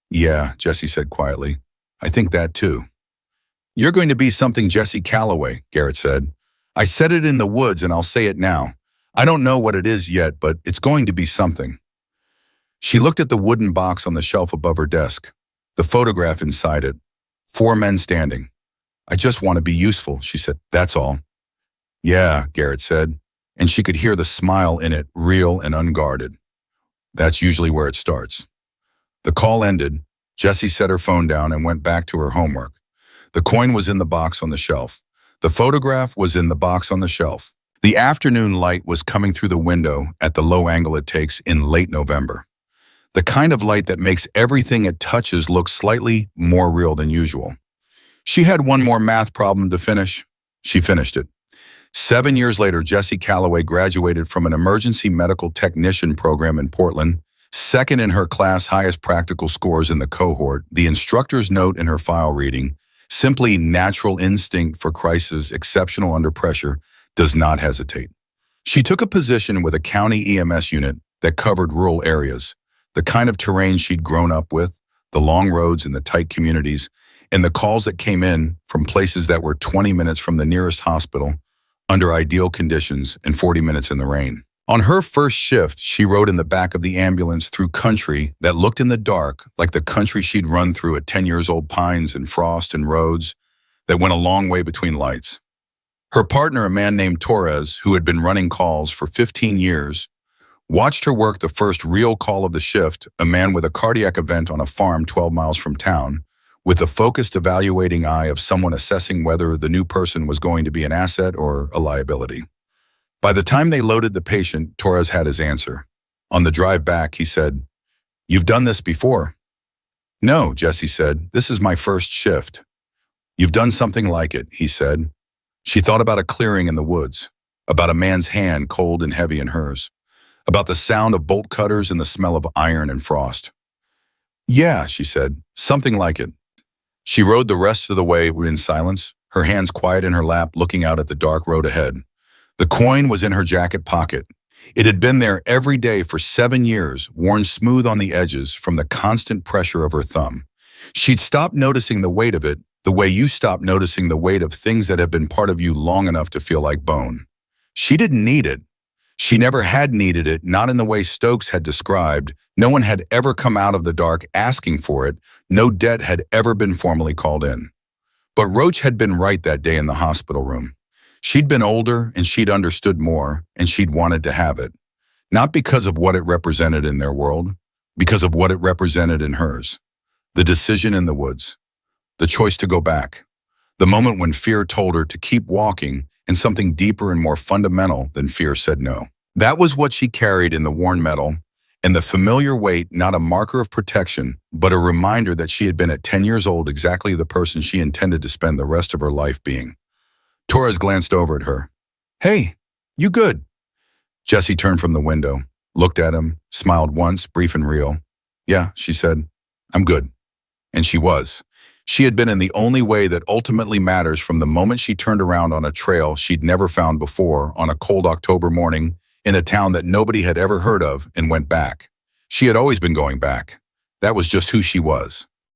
[SPEAKER 1] "Yeah," Jessie said quietly. "I think that too." "You're going to be something Jessie Calloway," Garrett said. "I said it in the woods and I'll say it now. I don't know what it is yet, but it's going to be something." She looked at the wooden box on the shelf above her desk, the photograph inside it, 4 men standing. "I just want to be useful," she said. "That's all." "Yeah," Garrett said, and she could hear the smile in it, real and unguarded. That's usually where it starts. The call ended. Jessie set her phone down and went back to her homework. The coin was in the box on the shelf. The photograph was in the box on the shelf. The afternoon light was coming through the window at the low angle it takes in late November. The kind of light that makes everything it touches look slightly more real than usual. She had one more math problem to finish. She finished it. 7 years later, Jessie Calloway graduated from an emergency medical technician program in Portland, second in her class, highest practical scores in the cohort. The instructor's note in her file reading, "Simply natural instinct for crisis, exceptional under pressure, does not hesitate." She took a position with a county EMS unit that covered rural areas, the kind of terrain she'd grown up with, the long roads and the tight communities, and the calls that came in from places that were 20 minutes from the nearest hospital, under ideal conditions, and 40 minutes in the rain. On her first shift, she rode in the back of the ambulance through country that looked in the dark like the country she'd run through at 10 years old, pines and frost and roads that went a long way between lights. Her partner, a man named Torres, who had been running calls for 15 years, watched her work the first real call of the shift, a man with a cardiac event on a farm 12 miles from town, with the focused, evaluating eye of someone assessing whether the new person was going to be an asset or a liability. By the time they loaded the patient, Torres had his answer. On the drive back, he said, "You've done this before?" "No," Jessie said. "This is my first shift." "You've done something like it," he said. She thought about a clearing in the woods, about a man's hand cold and heavy in hers, about the sound of bolt cutters and the smell of iron and frost. "Yeah," she said, "something like it." She rode the rest of the way in silence, her hands quiet in her lap, looking out at the dark road ahead. The coin was in her jacket pocket. It had been there every day for 7 years, worn smooth on the edges from the constant pressure of her thumb. She'd stopped noticing the weight of it, the way you stop noticing the weight of things that have been part of you long enough to feel like bone. She didn't need it. She never had needed it, not in the way Stokes had described. No one had ever come out of the dark asking for it. No debt had ever been formally called in. But Roach had been right that day in the hospital room. She'd been older and she'd understood more, and she'd wanted to have it. Not because of what it represented in their world, because of what it represented in hers. The decision in the woods. The choice to go back. The moment when fear told her to keep walking, and something deeper and more fundamental than fear said no. That was what she carried in the worn metal, and the familiar weight, not a marker of protection, but a reminder that she had been at 10 years old exactly the person she intended to spend the rest of her life being. Torres glanced over at her. "Hey, you good?" Jessie turned from the window, looked at him, smiled once, brief and real. "Yeah," she said, "I'm good." And she was. She had been in the only way that ultimately matters from the moment she turned around on a trail she'd never found before on a cold October morning in a town that nobody had ever heard of and went back. She had always been going back. That was just who she was.